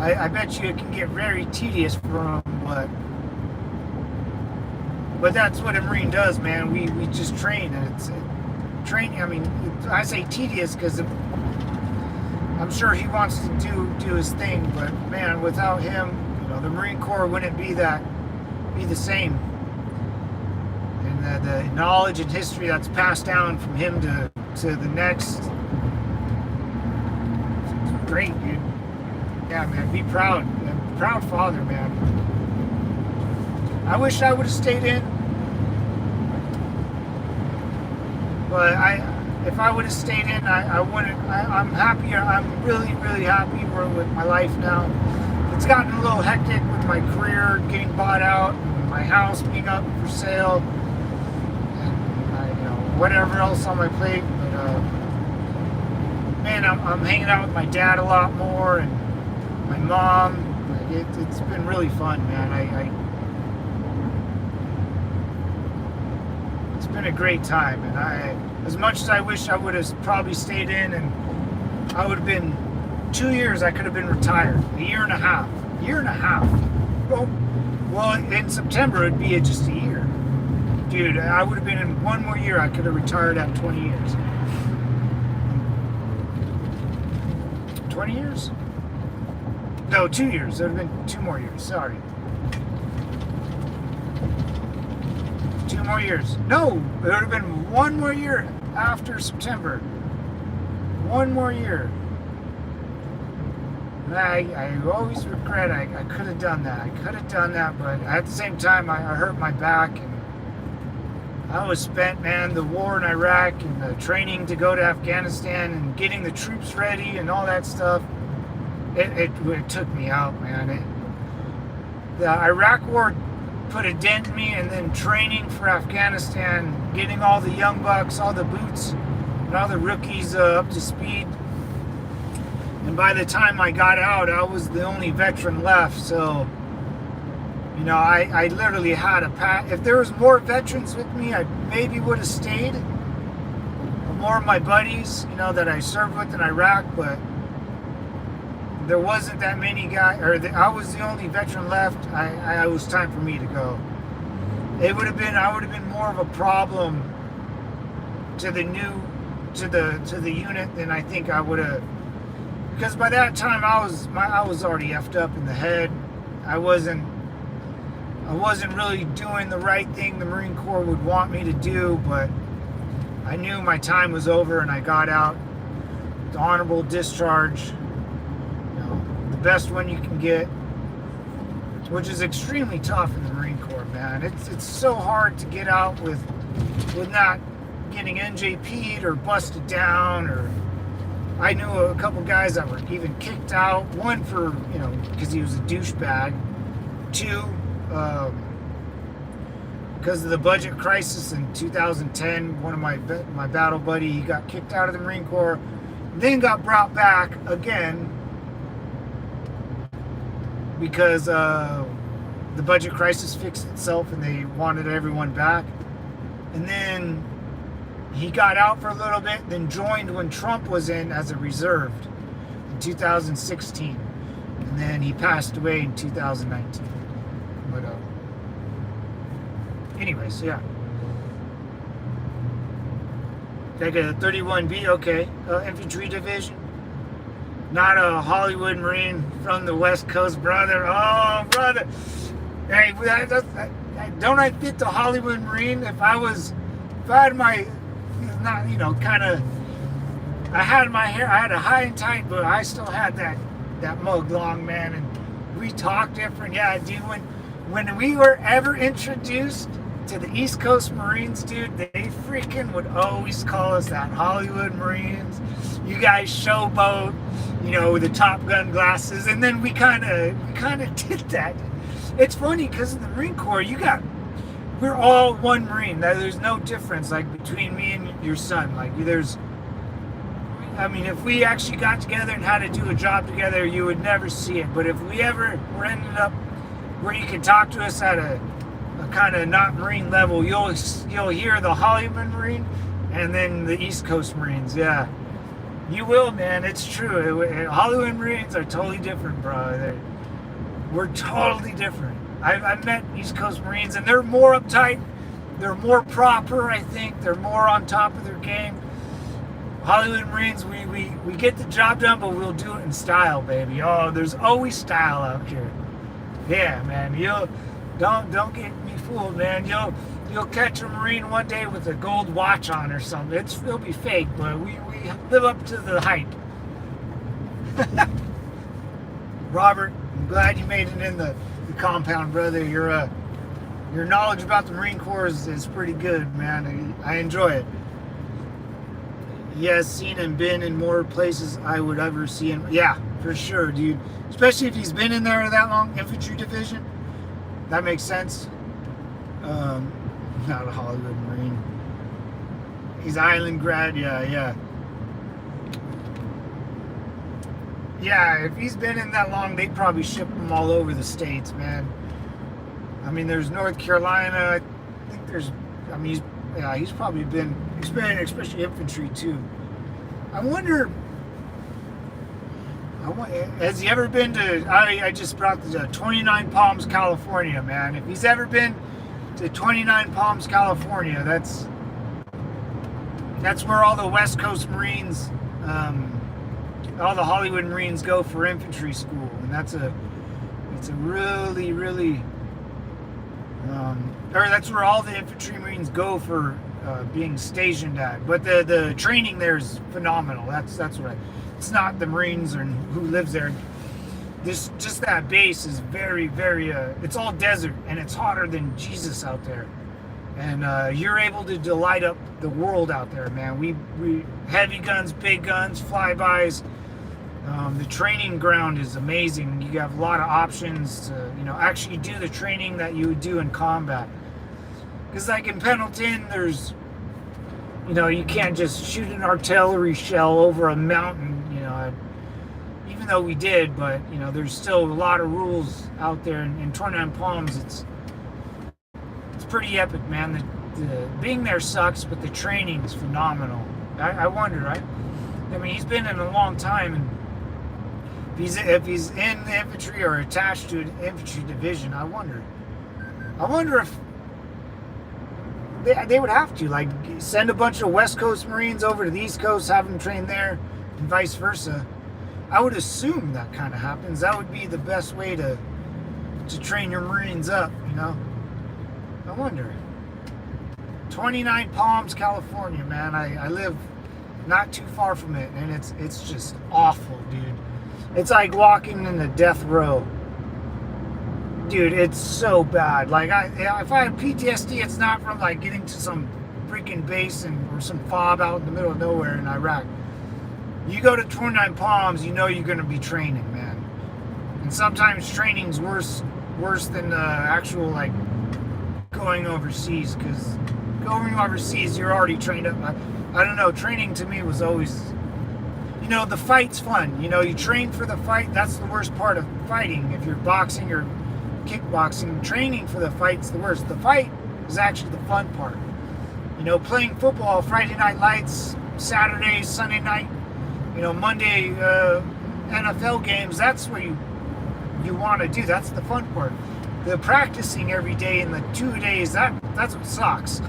I bet you it can get very tedious for him, but that's what a Marine does, man. We just train, and it's training. I mean, I say tedious because I'm sure he wants to do his thing, but man, without him, the Marine Corps wouldn't be the same. And the knowledge and history that's passed down from him to the next, it's great, dude. Yeah, man, be proud. I'm a proud father, man. I wish I would have stayed in, but if I would have stayed in, I wouldn't. I'm happier. I'm really, really happy with my life now. It's gotten a little hectic with my career getting bought out, and my house being up for sale, and whatever else on my plate. But man, I'm hanging out with my dad a lot more, and my mom. It's been really fun, man. It's been a great time, and as much as I wish I would have probably stayed in, and I would have been 2 years, I could have been retired. A year and a half. Well, in September it'd be just a year. Dude, I would have been in one more year. I could have retired at 20 years. 20 years? No, 2 years. It would have been 2 more years. Sorry. 2 more years. No, it would have been 1 more year after September. 1 more year. And I always regret I could have done that. But at the same time, I hurt my back, and I was spent, man. The war in Iraq and the training to go to Afghanistan and getting the troops ready and all that stuff, it took me out, man. The Iraq war put a dent in me, and then training for Afghanistan, getting all the young bucks, all the boots, and all the rookies up to speed. And by the time I got out, I was the only veteran left. So, I literally had a pack. If there was more veterans with me, I maybe would have stayed. More of my buddies, that I served with in Iraq, but there wasn't that many guys, I was the only veteran left. It was time for me to go. I would have been more of a problem to the unit than I think I would have, because by that time I was already effed up in the head. I wasn't really doing the right thing the Marine Corps would want me to do, but I knew my time was over, and I got out with honorable discharge. The best one you can get, which is extremely tough in the Marine Corps, man. It's so hard to get out with not getting NJP'd or busted down. Or I knew a couple guys that were even kicked out. One for because he was a douchebag. 2, because of the budget crisis in 2010. One of my battle buddy, he got kicked out of the Marine Corps, then got brought back again because the budget crisis fixed itself and they wanted everyone back. And then he got out for a little bit, then joined when Trump was in as a reserve in 2016. And then he passed away in 2019. But anyways, yeah. Like a 31B, okay. Infantry division. not a Hollywood Marine from the West Coast, brother. Oh, brother. Hey, don't I fit the Hollywood Marine? If I had my, not, kind of, I had my hair, I had a high and tight, but I still had that mug long, man, and we talk different. Yeah, dude, when we were ever introduced to the East Coast Marines, dude, they freaking would always call us that Hollywood Marines. You guys showboat, with the Top Gun glasses, and then we kind of did that. It's funny because in the Marine Corps, we're all one Marine. There's no difference, like, between me and your son. Like, if we actually got together and had to do a job together, you would never see it. But if we ever were ended up where you could talk to us at a kind of not Marine level, you'll hear the Hollywood Marine and then the East Coast Marines. Yeah, you will, man. It's true. Hollywood Marines are totally different, bro. We're totally different. I've met East Coast Marines, and they're more uptight. They're more proper, I think. They're more on top of their game. Hollywood Marines, we get the job done, but we'll do it in style, baby. Oh, there's always style out here. Yeah, man. Don't get me fooled, man. You'll catch a Marine one day with a gold watch on or something. It'll be fake, but we live up to the hype. Robert, I'm glad you made it in the compound, brother. Your knowledge about the Marine Corps is pretty good, man. I enjoy it. He has seen and been in more places I would ever see him. Yeah, for sure, dude. Especially if he's been in there that long, infantry division. That makes sense. Not a Hollywood Marine. He's Island grad. Yeah. Yeah, if he's been in that long, they'd probably ship him all over the states, man. There's North Carolina. I think he's probably been, especially infantry too. I wonder, has he ever been to, I just brought the 29 Palms, California, man. If he's ever been to 29 Palms, California, that's where all the West Coast Marines, all the Hollywood Marines go for infantry school. And it's a really, really, that's where all the infantry Marines go for being stationed at. But the training there is phenomenal. That's what it's not the Marines or who lives there. Just that base is very, very, it's all desert and it's hotter than Jesus out there. And you're able to light up the world out there, man. We heavy guns, big guns, flybys. The training ground is amazing. You have a lot of options to, actually do the training that you would do in combat. Because like in Pendleton, there's, you can't just shoot an artillery shell over a mountain, even though we did, but, there's still a lot of rules out there. In 29 Palms, it's pretty epic, man. The being there sucks, but the training is phenomenal. I wonder, right? He's been in a long time, and if he's in the infantry or attached to an infantry division, I wonder if they would have to, like, send a bunch of West Coast Marines over to the East Coast, have them train there, and vice versa. I would assume that kind of happens. That would be the best way to train your Marines up, I wonder. 29 Palms, California, man. I live not too far from it, and it's just awful, dude. It's like walking in the death row. Dude, it's so bad. Like, if I had PTSD, it's not from, like, getting to some freaking base or some fob out in the middle of nowhere in Iraq. You go to 29 Palms, you're going to be training, man. And sometimes training's worse than the actual, like, going overseas, because going overseas, you're already trained up. I don't know, training to me was always, the fight's fun. You train for the fight. That's the worst part of fighting. If you're boxing or kickboxing, training for the fight's the worst. The fight is actually the fun part. Playing football, Friday night lights, Saturday, Sunday night, Monday NFL games, that's what you want to do. That's the fun part. The practicing every day in the 2 days, that's what sucks.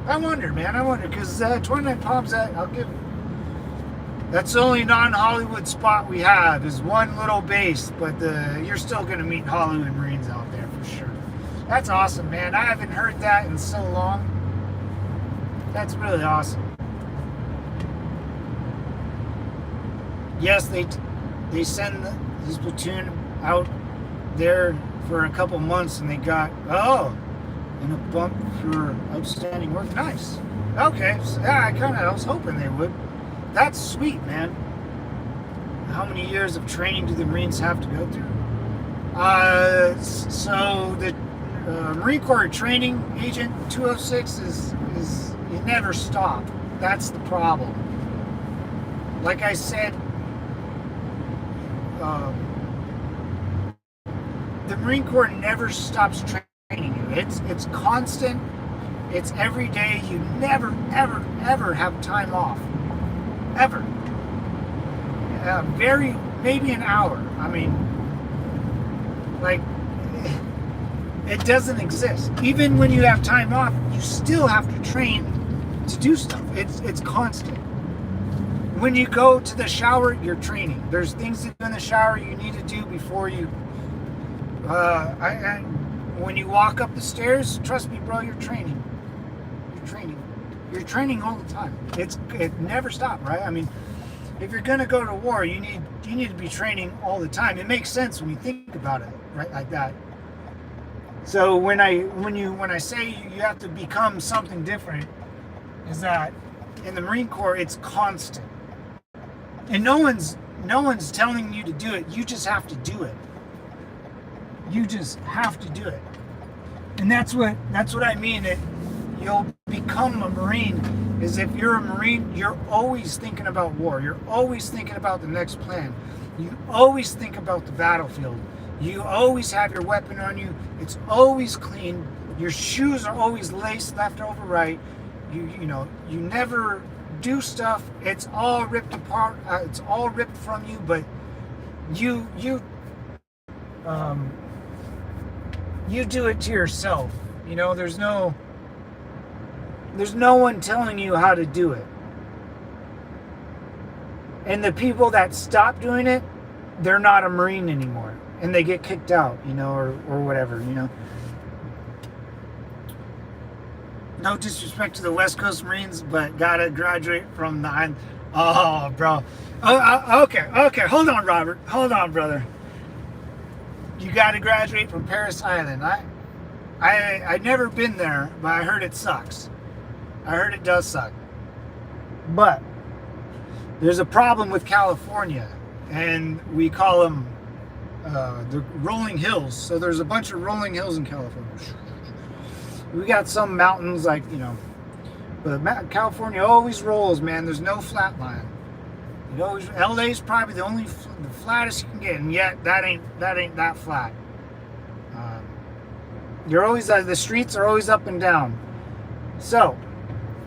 I wonder, man. Because 29 Palms, I'll give That's the only non-Hollywood spot we have is one little base, but you're still going to meet Hollywood Marines out there for sure. That's awesome, man. I haven't heard that in so long. That's really awesome. Yes, they send this platoon out there for a couple months, and they got and a bump for outstanding work. Nice. Okay, so, yeah, I was hoping they would. That's sweet, man. How many years of training do the Marines have to go through? So the Marine Corps training agent 206 is you never stop. That's the problem. Like I said, the Marine Corps never stops training you. It's constant. It's every day. You never, ever, ever have time off. Ever. Maybe an hour. I mean, like, it doesn't exist. Even when you have time off, you still have to train to do stuff. It's constant. When you go to the shower, you're training. There's things to do in the shower you need to do before you. When you walk up the stairs, trust me, bro, you're training. You're training. You're training all the time. It never stops, right? I mean, if you're gonna go to war, you need to be training all the time. It makes sense when you think about it, right, like that. So when I say you have to become something different, is that in the Marine Corps it's constant, and no one's telling you to do it. You just have to do it. You just have to do it, and that's what I mean. You'll become a Marine. Is if you're a Marine, you're always thinking about war. You're always thinking about the next plan. You always think about the battlefield. You always have your weapon on you. It's always clean. Your shoes are always laced left over right. You never do stuff. It's all ripped apart. It's all ripped from you. But you do it to yourself. There's no one telling you how to do it. And the people that stop doing it, they're not a Marine anymore. And they get kicked out, or whatever, No disrespect to the West Coast Marines, but gotta graduate from the... Oh, bro. Okay. Hold on, Robert. Hold on, brother. You gotta graduate from Paris Island. I've never been there, but I heard it sucks. I heard it does suck. But there's a problem with California, and we call them the rolling hills. So there's a bunch of rolling hills in California. We got some mountains, but California always rolls, man. There's no flat line. LA's probably the flattest you can get, and yet that ain't that flat. You're always the streets are always up and down. So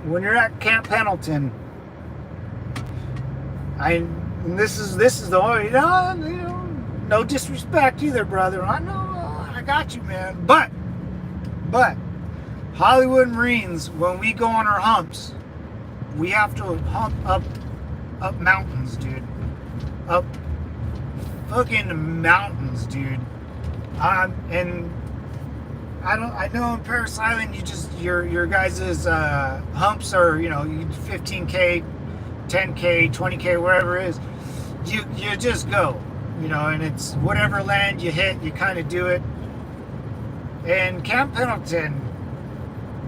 when you're at Camp Pendleton, and this is the only, no disrespect either, brother. I know, I got you, man. But Hollywood Marines, when we go on our humps, we have to hump up mountains, dude. Up fucking mountains, dude. And I know in Paris Island, your guys' humps are, 15K, 10K, 20K, wherever it is. You just go, and it's whatever land you hit, you kind of do it. And Camp Pendleton,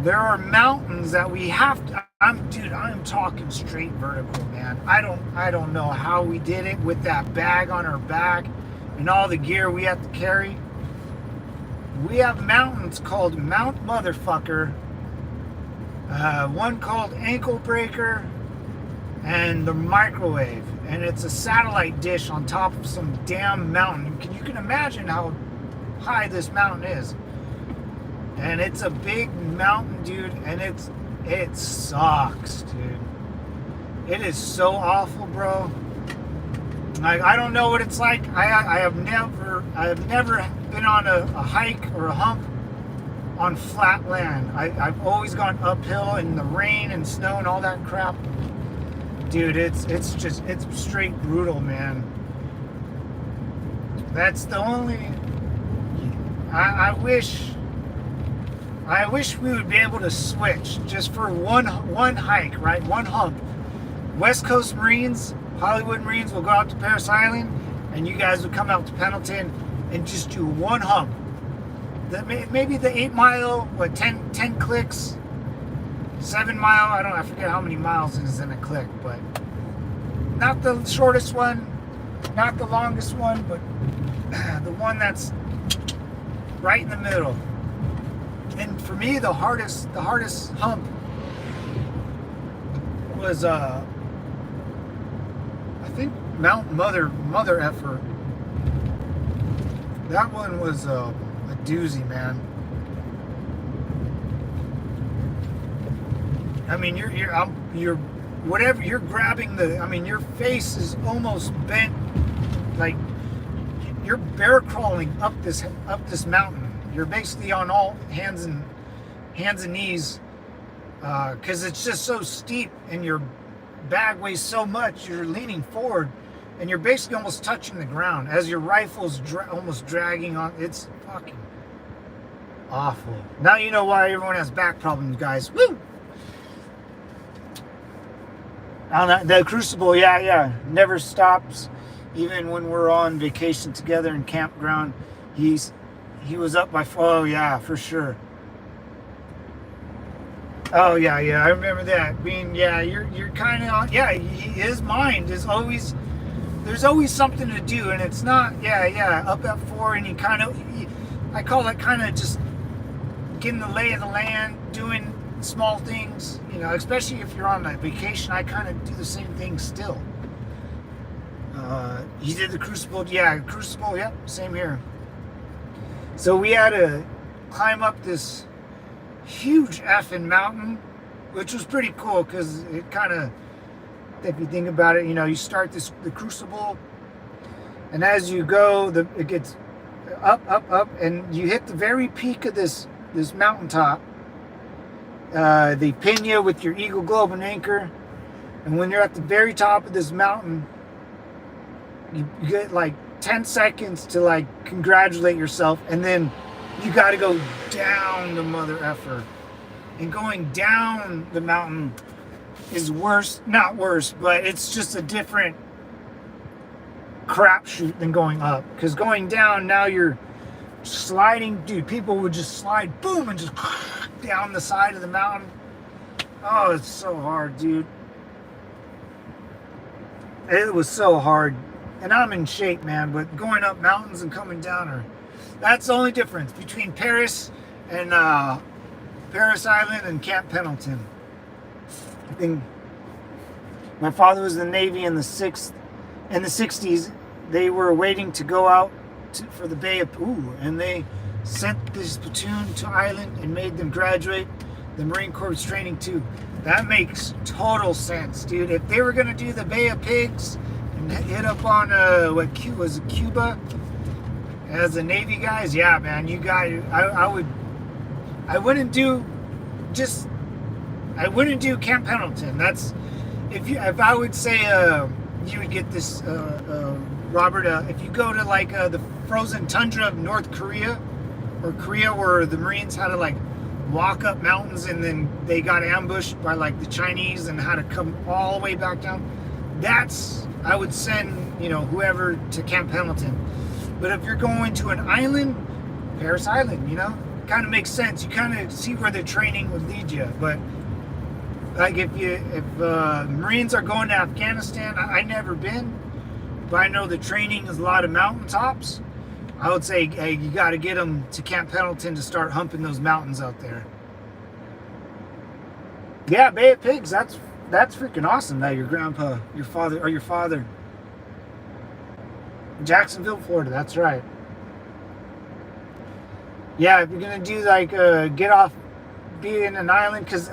there are mountains that we have to. I'm talking straight vertical, man. I don't know how we did it with that bag on our back and all the gear we have to carry. We have mountains called Mount Motherfucker, one called Ankle Breaker, and the Microwave, and it's a satellite dish on top of some damn mountain. You can imagine how high this mountain is, and it's a big mountain, dude, and it sucks, dude. It is so awful, bro. I don't know what it's like. I have never been on a hike or a hump on flat land. I've always gone uphill in the rain and snow and all that crap. dude, it's straight brutal, man. That's the only. I wish we would be able to switch just for one hike, right? One hump. West Coast Marines, Hollywood Marines will go out to Parris Island, and you guys would come out to Pendleton and just do one hump. Maybe the 8 mile, 10 clicks, 7 mile. I forget how many miles is in a click, but not the shortest one, not the longest one, but the one that's right in the middle. And for me, the hardest hump was I think Mount Mother Effort. That one was a doozy, man. I mean, you're whatever you're grabbing your face is almost bent, like you're bear crawling up this mountain. You're basically on all hands and knees, because it's just so steep and your bag weighs so much. You're leaning forward, and you're basically almost touching the ground as your rifle's almost dragging on. It's fucking awful. Now you know why everyone has back problems, guys. Woo! The Crucible, yeah, never stops. Even when we're on vacation together in campground, he was up by. Oh yeah, for sure. Oh yeah, I remember that. You're kind of his mind is always. There's always something to do, and it's not. Up at 4, and I call it kind of just getting the lay of the land, doing small things. Especially if you're on a vacation, I kind of do the same thing still. He did the Crucible. Yeah, Crucible. Yep, same here. So we had to climb up this huge effing mountain, which was pretty cool because it kind of, if you think about it, you start the Crucible, and as you go, it gets up, and you hit the very peak of this mountaintop. They pin you with your Eagle Globe and Anchor, and when you're at the very top of this mountain, you get like 10 seconds to congratulate yourself, and then you got to go down the mother effer. And going down the mountain is not worse, but it's just a different crapshoot than going up. Because going down, now you're sliding, dude. People would just slide, boom, and just down the side of the mountain. Oh, it's so hard, dude. It was so hard. And I'm in shape, man, but going up mountains and coming down that's the only difference between Parris and Parris Island and Camp Pendleton. I think my father was in the Navy in the 60s. They were waiting to go out for the Bay of Pooh, and they sent this platoon to Island and made them graduate. The Marine Corps training too. That makes total sense, dude. If they were going to do the Bay of Pigs and hit up on Cuba as the Navy guys, yeah, man, you guys, I wouldn't do Camp Pendleton. That's if I would say you would get this Robert, if you go to the frozen tundra of North Korea or Korea, where the Marines had to walk up mountains and then they got ambushed by the Chinese and had to come all the way back down. I would send whoever to Camp Pendleton. But if you're going to an island, Parris Island, kind of makes sense. You kind of see where the training would lead you. But if Marines are going to Afghanistan, I never been, but I know the training is a lot of mountaintops. I would say, hey, you got to get them to Camp Pendleton to start humping those mountains out there. Yeah, Bay of Pigs. That's freaking awesome. That your father, Jacksonville, Florida. That's right. Yeah, if you're gonna do get off, be in an island, because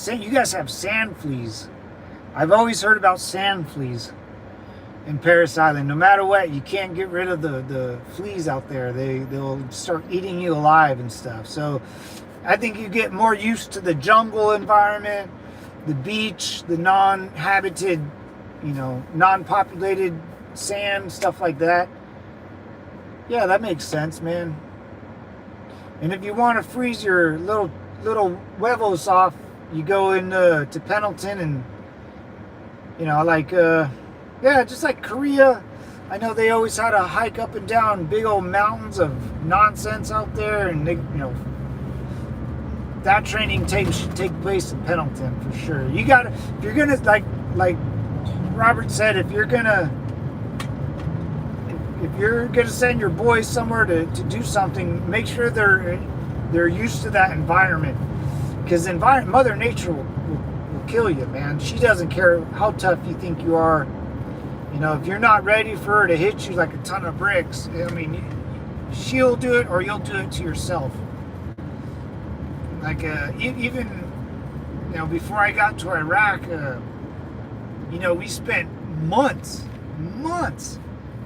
you guys have sand fleas. I've always heard about sand fleas in Parris Island. No matter what, you can't get rid of the fleas out there. They'll start eating you alive and stuff. So I think you get more used to the jungle environment, the beach, the non-habited, non-populated sand, stuff like that. Yeah, that makes sense, man. And if you want to freeze your little huevos off, you go to Pendleton and, just like Korea. I know they always had to hike up and down big old mountains of nonsense out there, and that training should take place in Pendleton for sure. You got to, if you're gonna like Robert said, if you're gonna send your boys somewhere to do something, make sure they're used to that environment, because Mother Nature will kill you, man. She doesn't care how tough you think you are. If you're not ready for her to hit you like a ton of bricks, I mean, she'll do it, or you'll do it to yourself. Like even before I got to Iraq, we spent months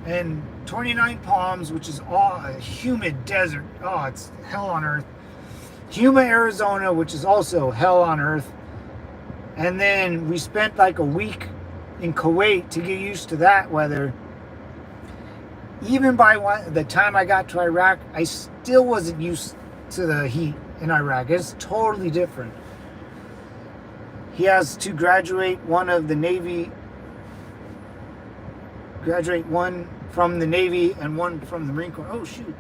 and 29 Palms, which is all a humid desert. Oh, it's hell on earth. Yuma, Arizona, which is also hell on earth. And then we spent like a week in Kuwait to get used to that weather. Even by the time I got to Iraq, I still wasn't used to the heat in Iraq. It's totally different. He has to graduate one from the Navy and one from the Marine Corps. Oh shoot.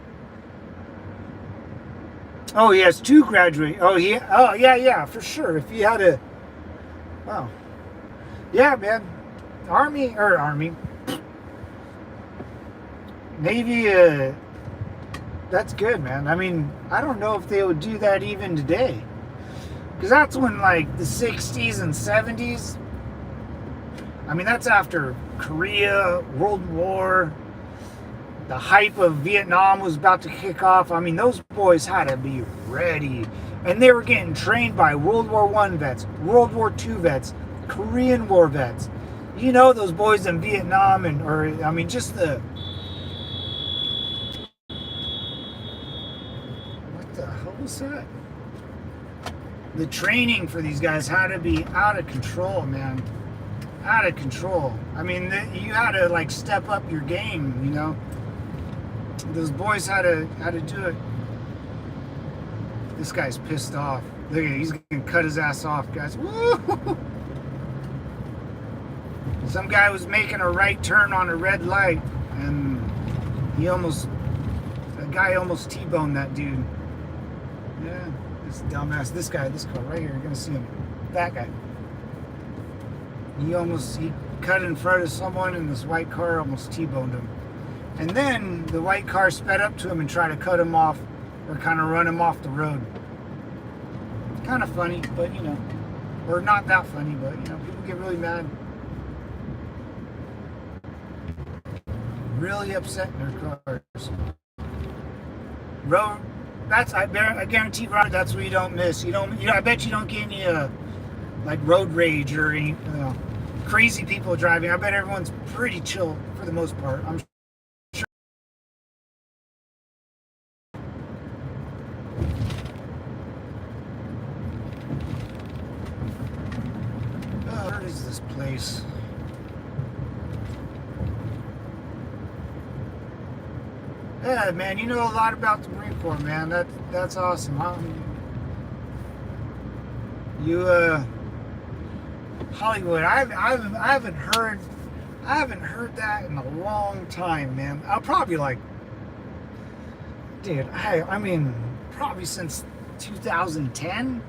Oh, he has two graduate. Oh yeah, for sure. If he had a, wow. Yeah, man. Army. Navy, that's good, man. I mean, I don't know if they would do that even today. Because that's when, like, the 60s and 70s, I mean, that's after Korea, World War, the hype of Vietnam was about to kick off. I mean, those boys had to be ready. And they were getting trained by World War I vets, World War II vets, Korean War vets. Those boys in Vietnam, just the... What the hell was that? The training for these guys had to be out of control, man. Out of control. I mean, you had to, like, step up your game, Those boys had to do it. This guy's pissed off. Look at it, he's gonna cut his ass off, guys. Woo! Some guy was making a right turn on a red light, and a guy almost T-boned that dude. Yeah, this dumbass, this car right here, you're gonna see him. That guy. He cut in front of someone, and this white car almost T-boned him. And then the white car sped up to him and tried to cut him off, or kind of run him off the road. Kind of funny, but or not that funny, but people get really mad. Really upset in their cars. Road, I guarantee, Robert, that's what you don't miss. I bet you don't get any like road rage or any crazy people driving. I bet everyone's pretty chill for the most part. I'm sure. Oh, where is this place? Yeah, man, you know a lot about the Marine Corps, man. That's awesome. Hollywood. I haven't heard that in a long time, man. I'll probably dude. I mean, probably since 2010,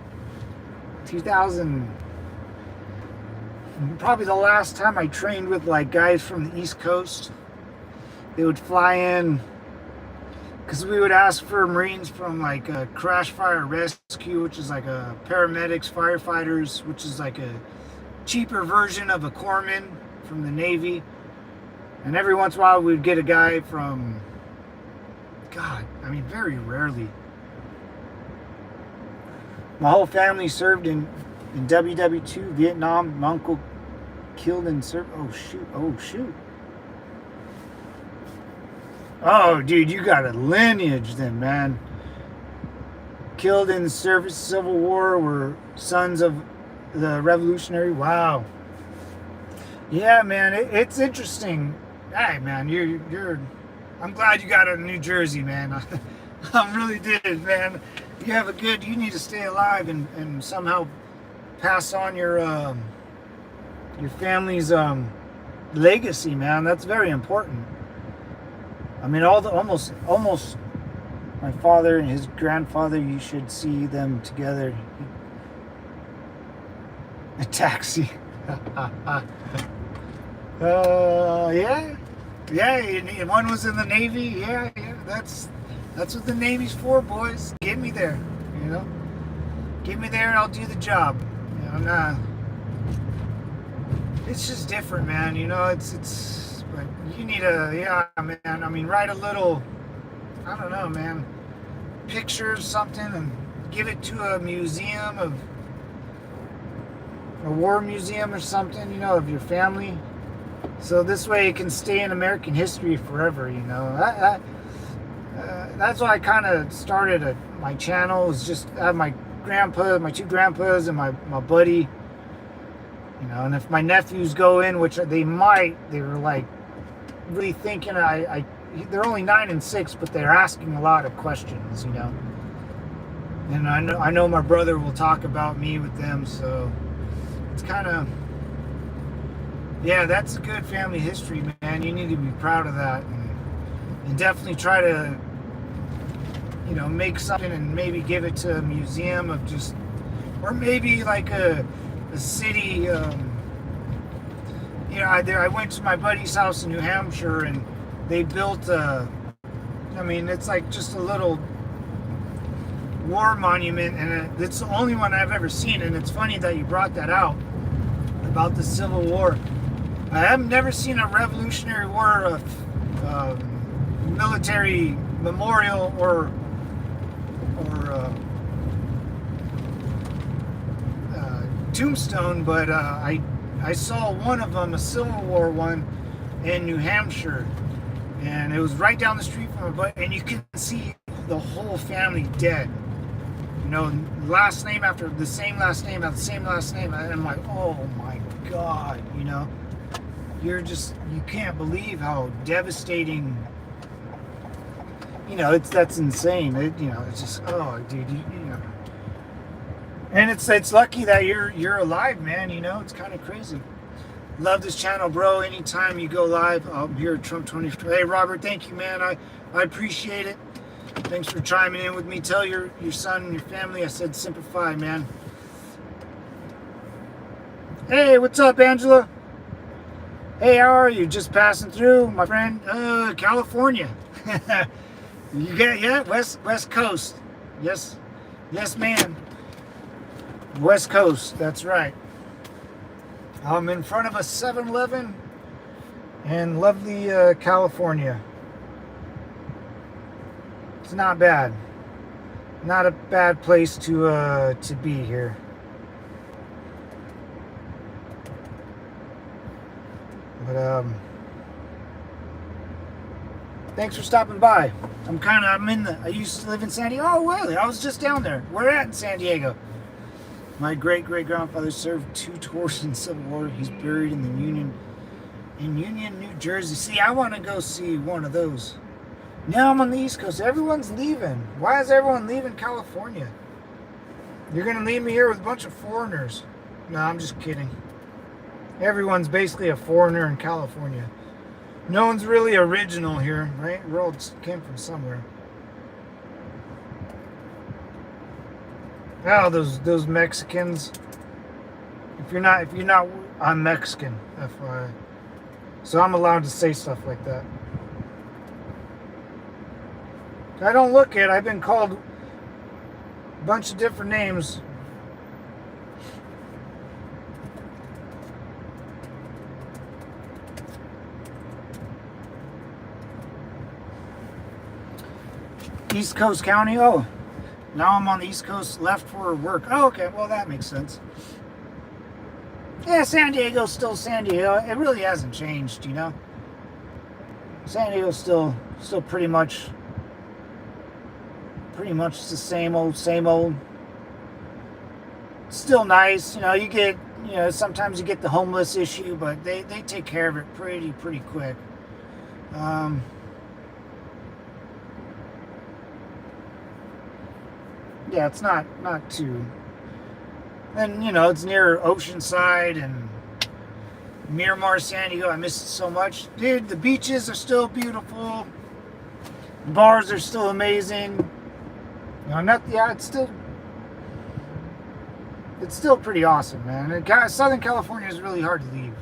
2000. Probably the last time I trained with like guys from the East Coast. They would fly in. Because we would ask for Marines from like a crash fire rescue, which is like a paramedics, firefighters, which is like a cheaper version of a corpsman from the Navy. And every once in a while we'd get a guy from, very rarely. My whole family served in WW2, Vietnam. My uncle killed in service. Oh shoot. Oh, dude, you got a lineage then, man. Killed in the service, Civil War, were sons of the Revolutionary. Wow. Yeah, man, it's interesting. Hey, man, you're. I'm glad you got out of New Jersey, man. I really did, man. You have a good. You need to stay alive and somehow pass on your family's legacy, man. That's very important. I mean, almost my father and his grandfather. You should see them together. A taxi. Yeah, yeah. One was in the Navy. Yeah, yeah. That's what the Navy's for, boys. Get me there, you know. Get me there, and I'll do the job. You know, I'm not. It's just different, man. You know, it's. But you need yeah, man. I mean, write a little. I don't know, man. Picture something and give it to a museum of. A war museum or something, you know, of your family. So this way it can stay in American history forever, you know. That's why I kind of started my channel, was just have my two grandpas and my buddy, you know. And if my nephews go in, which they might, they were like really thinking, they're only 9 and 6, but they're asking a lot of questions, you know. And I know my brother will talk about me with them, so it's kind of, yeah, that's a good family history, man. You need to be proud of that, and definitely try to, you know, make something and maybe give it to a museum of just, or maybe like a city. You know, I went to my buddy's house in New Hampshire, and they built I mean, it's like just a little war monument, and it's the only one I've ever seen. And it's funny that you brought that out about the Civil War. I have never seen a Revolutionary War military memorial or tombstone, but I saw one of them, a Civil War one, in New Hampshire, and it was right down the street from my buddy, and you can see the whole family dead. You know, last name after the same last name, after the same last name. And I'm like, oh my God, you know, you can't believe how devastating, you know, that's insane. You know, it's just, oh, dude, you know. And it's lucky that you're alive, man, you know, it's kind of crazy. Love this channel, bro. Anytime you go live, I'm here at Trump 24. Hey, Robert, thank you, man. I appreciate it. Thanks for chiming in with me. Tell your son and your family I said simplify, man. Hey, what's up, Angela? Hey, how are you? Just passing through, my friend. California. You get, yeah, West Coast. Yes, man. West Coast. That's right. I'm in front of a 7-Eleven in lovely California. It's not bad. Not a bad place to be here. But thanks for stopping by. I used to live in San Diego. Oh, really? I was just down there. Where at in San Diego? My great-great-grandfather served 2 tours in the Civil War. He's buried in Union, New Jersey. See, I want to go see one of those. Now I'm on the East Coast. Everyone's leaving. Why is everyone leaving California? You're going to leave me here with a bunch of foreigners. No, I'm just kidding. Everyone's basically a foreigner in California. No one's really original here, right? We all just came from somewhere. Oh, those Mexicans. If you're not, I'm Mexican, FYI. So I'm allowed to say stuff like that. I don't look it. I've been called a bunch of different names. East Coast County. Oh, now I'm on the East Coast, left for work. Oh, okay. Well, that makes sense. Yeah, San Diego's still San Diego. It really hasn't changed, you know. San Diego's still pretty much the same old. still nice. You get, sometimes you get the homeless issue, but they take care of it pretty quick. Yeah, it's not too. And it's near Oceanside and Miramar, San Diego. I miss it so much, dude. The beaches are still beautiful. The bars are still amazing. It's still pretty awesome, man. And Southern California is really hard to leave.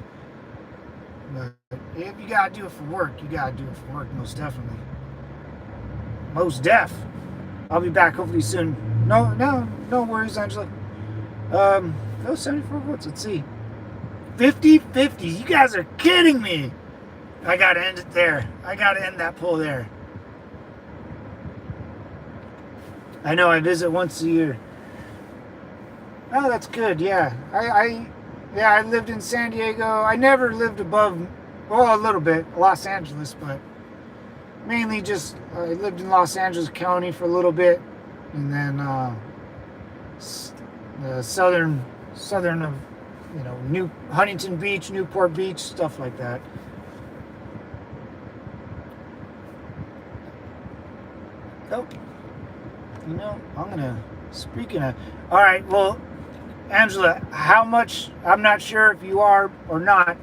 But if you gotta do it for work, you gotta do it for work, most definitely. Most def. I'll be back hopefully soon. No worries, Angela. 74 votes. Let's see. 50-50. You guys are kidding me. I gotta end it there. I gotta end that poll there. I know I visit once a year. Oh, that's good. Yeah, I lived in San Diego. I never lived above, well, a little bit, Los Angeles, but mainly just I lived in Los Angeles County for a little bit, and then the southern of New Huntington Beach, Newport Beach, stuff like that. Oh, I'm gonna. Speaking of, all right, well, Angela, how much? I'm not sure if you are or not,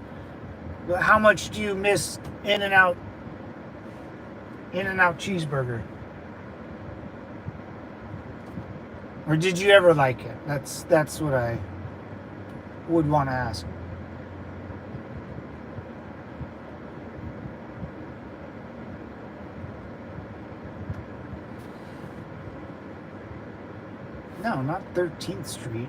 but how much do you miss In-N-Out cheeseburger? Or did you ever like it? That's what I would want to ask. No, not 13th Street.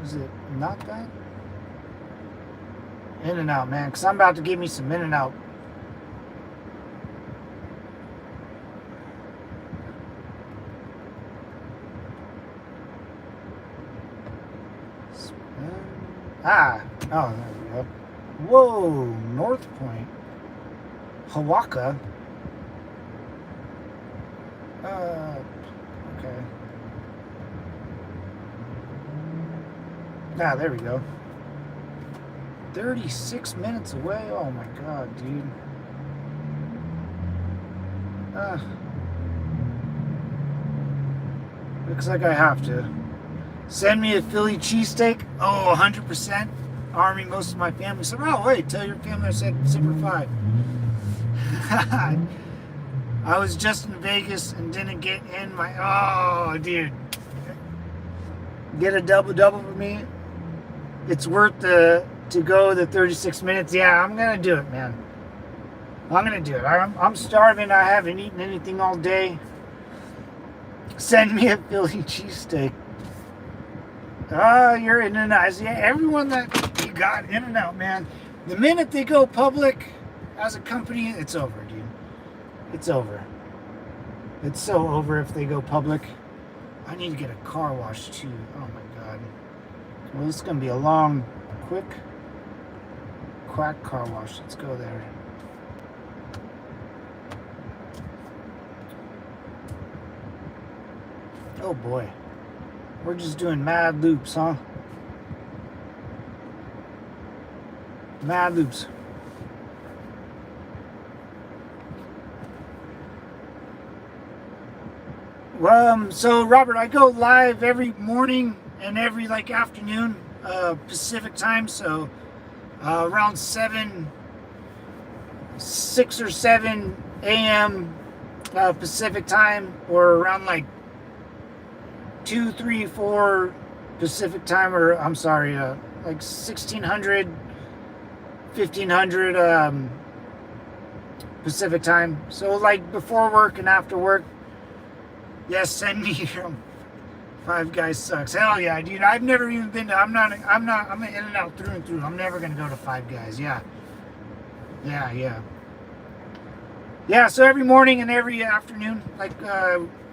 Is it not that? In-N-Out, man, because I'm about to give me some In-N-Out. Oh, there we go. Whoa, North Point. Hawaka. Okay. Ah, there we go. 36 minutes away? Oh my god, dude. Looks like I have to. Send me a Philly cheesesteak? Oh, 100%. Army, most of my family said, oh, wait, tell your family I said Super 5. I was just in Vegas and didn't get in my... Oh, dude. Get a double for me. It's worth to go the 36 minutes. Yeah, I'm going to do it, man. I'm going to do it. I'm starving. I haven't eaten anything all day. Send me a Philly cheesesteak. Oh, you're In-N-Out. Yeah, everyone that you got In-N-Out, man. The minute they go public as a company, it's over, dude. It's over. It's so over if they go public. I need to get a car wash, too. Oh, my God. Well, this is going to be a long, quick, quack car wash. Let's go there. Oh, boy. We're just doing mad loops, huh? Mad loops. So Robert, I go live every morning and every afternoon, Pacific time. So around 6 or 7 a.m. Pacific time, or around 2, 3, 4 Pacific time, or I'm sorry, 1600, 1500 Pacific time. So before work and after work. Yes, send me your Five Guys sucks. Hell yeah, dude. I've never even been to, I'm an In-N-Out through and through. I'm never gonna go to Five Guys. Yeah, so every morning and every afternoon,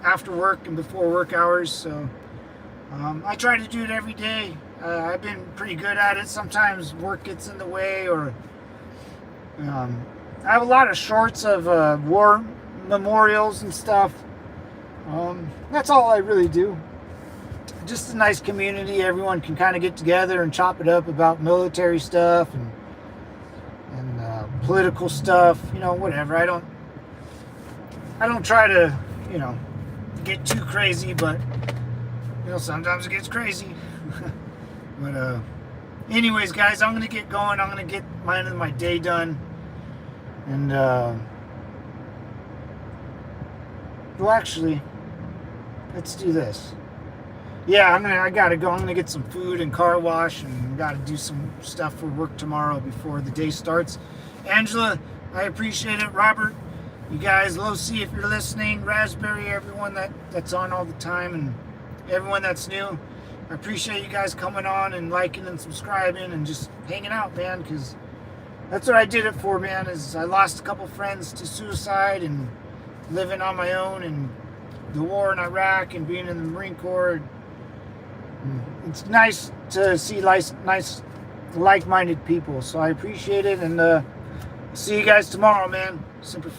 after work and before work hours. So I try to do it every day. I've been pretty good at it. Sometimes work gets in the way, or I have a lot of shorts of war memorials and stuff. That's all I really do. Just a nice community. Everyone can kind of get together and chop it up about military stuff and political stuff. You know, whatever. I don't try to, you know, get too crazy, but you know, sometimes it gets crazy. But anyways, guys, I'm gonna get going. I'm gonna get my day done, and well, actually, let's do this. Yeah, I gotta go. I'm gonna get some food and car wash, and gotta do some stuff for work tomorrow before the day starts. Angela, I appreciate it. Robert, you guys, Low C, if you're listening, Raspberry, everyone that's on all the time, and everyone that's new, I appreciate you guys coming on and liking and subscribing and just hanging out, man, because that's what I did it for, man. Is I lost a couple friends to suicide and living on my own and the war in Iraq and being in the Marine Corps. It's nice to see nice like-minded people, so I appreciate it, and see you guys tomorrow, man. Super fun.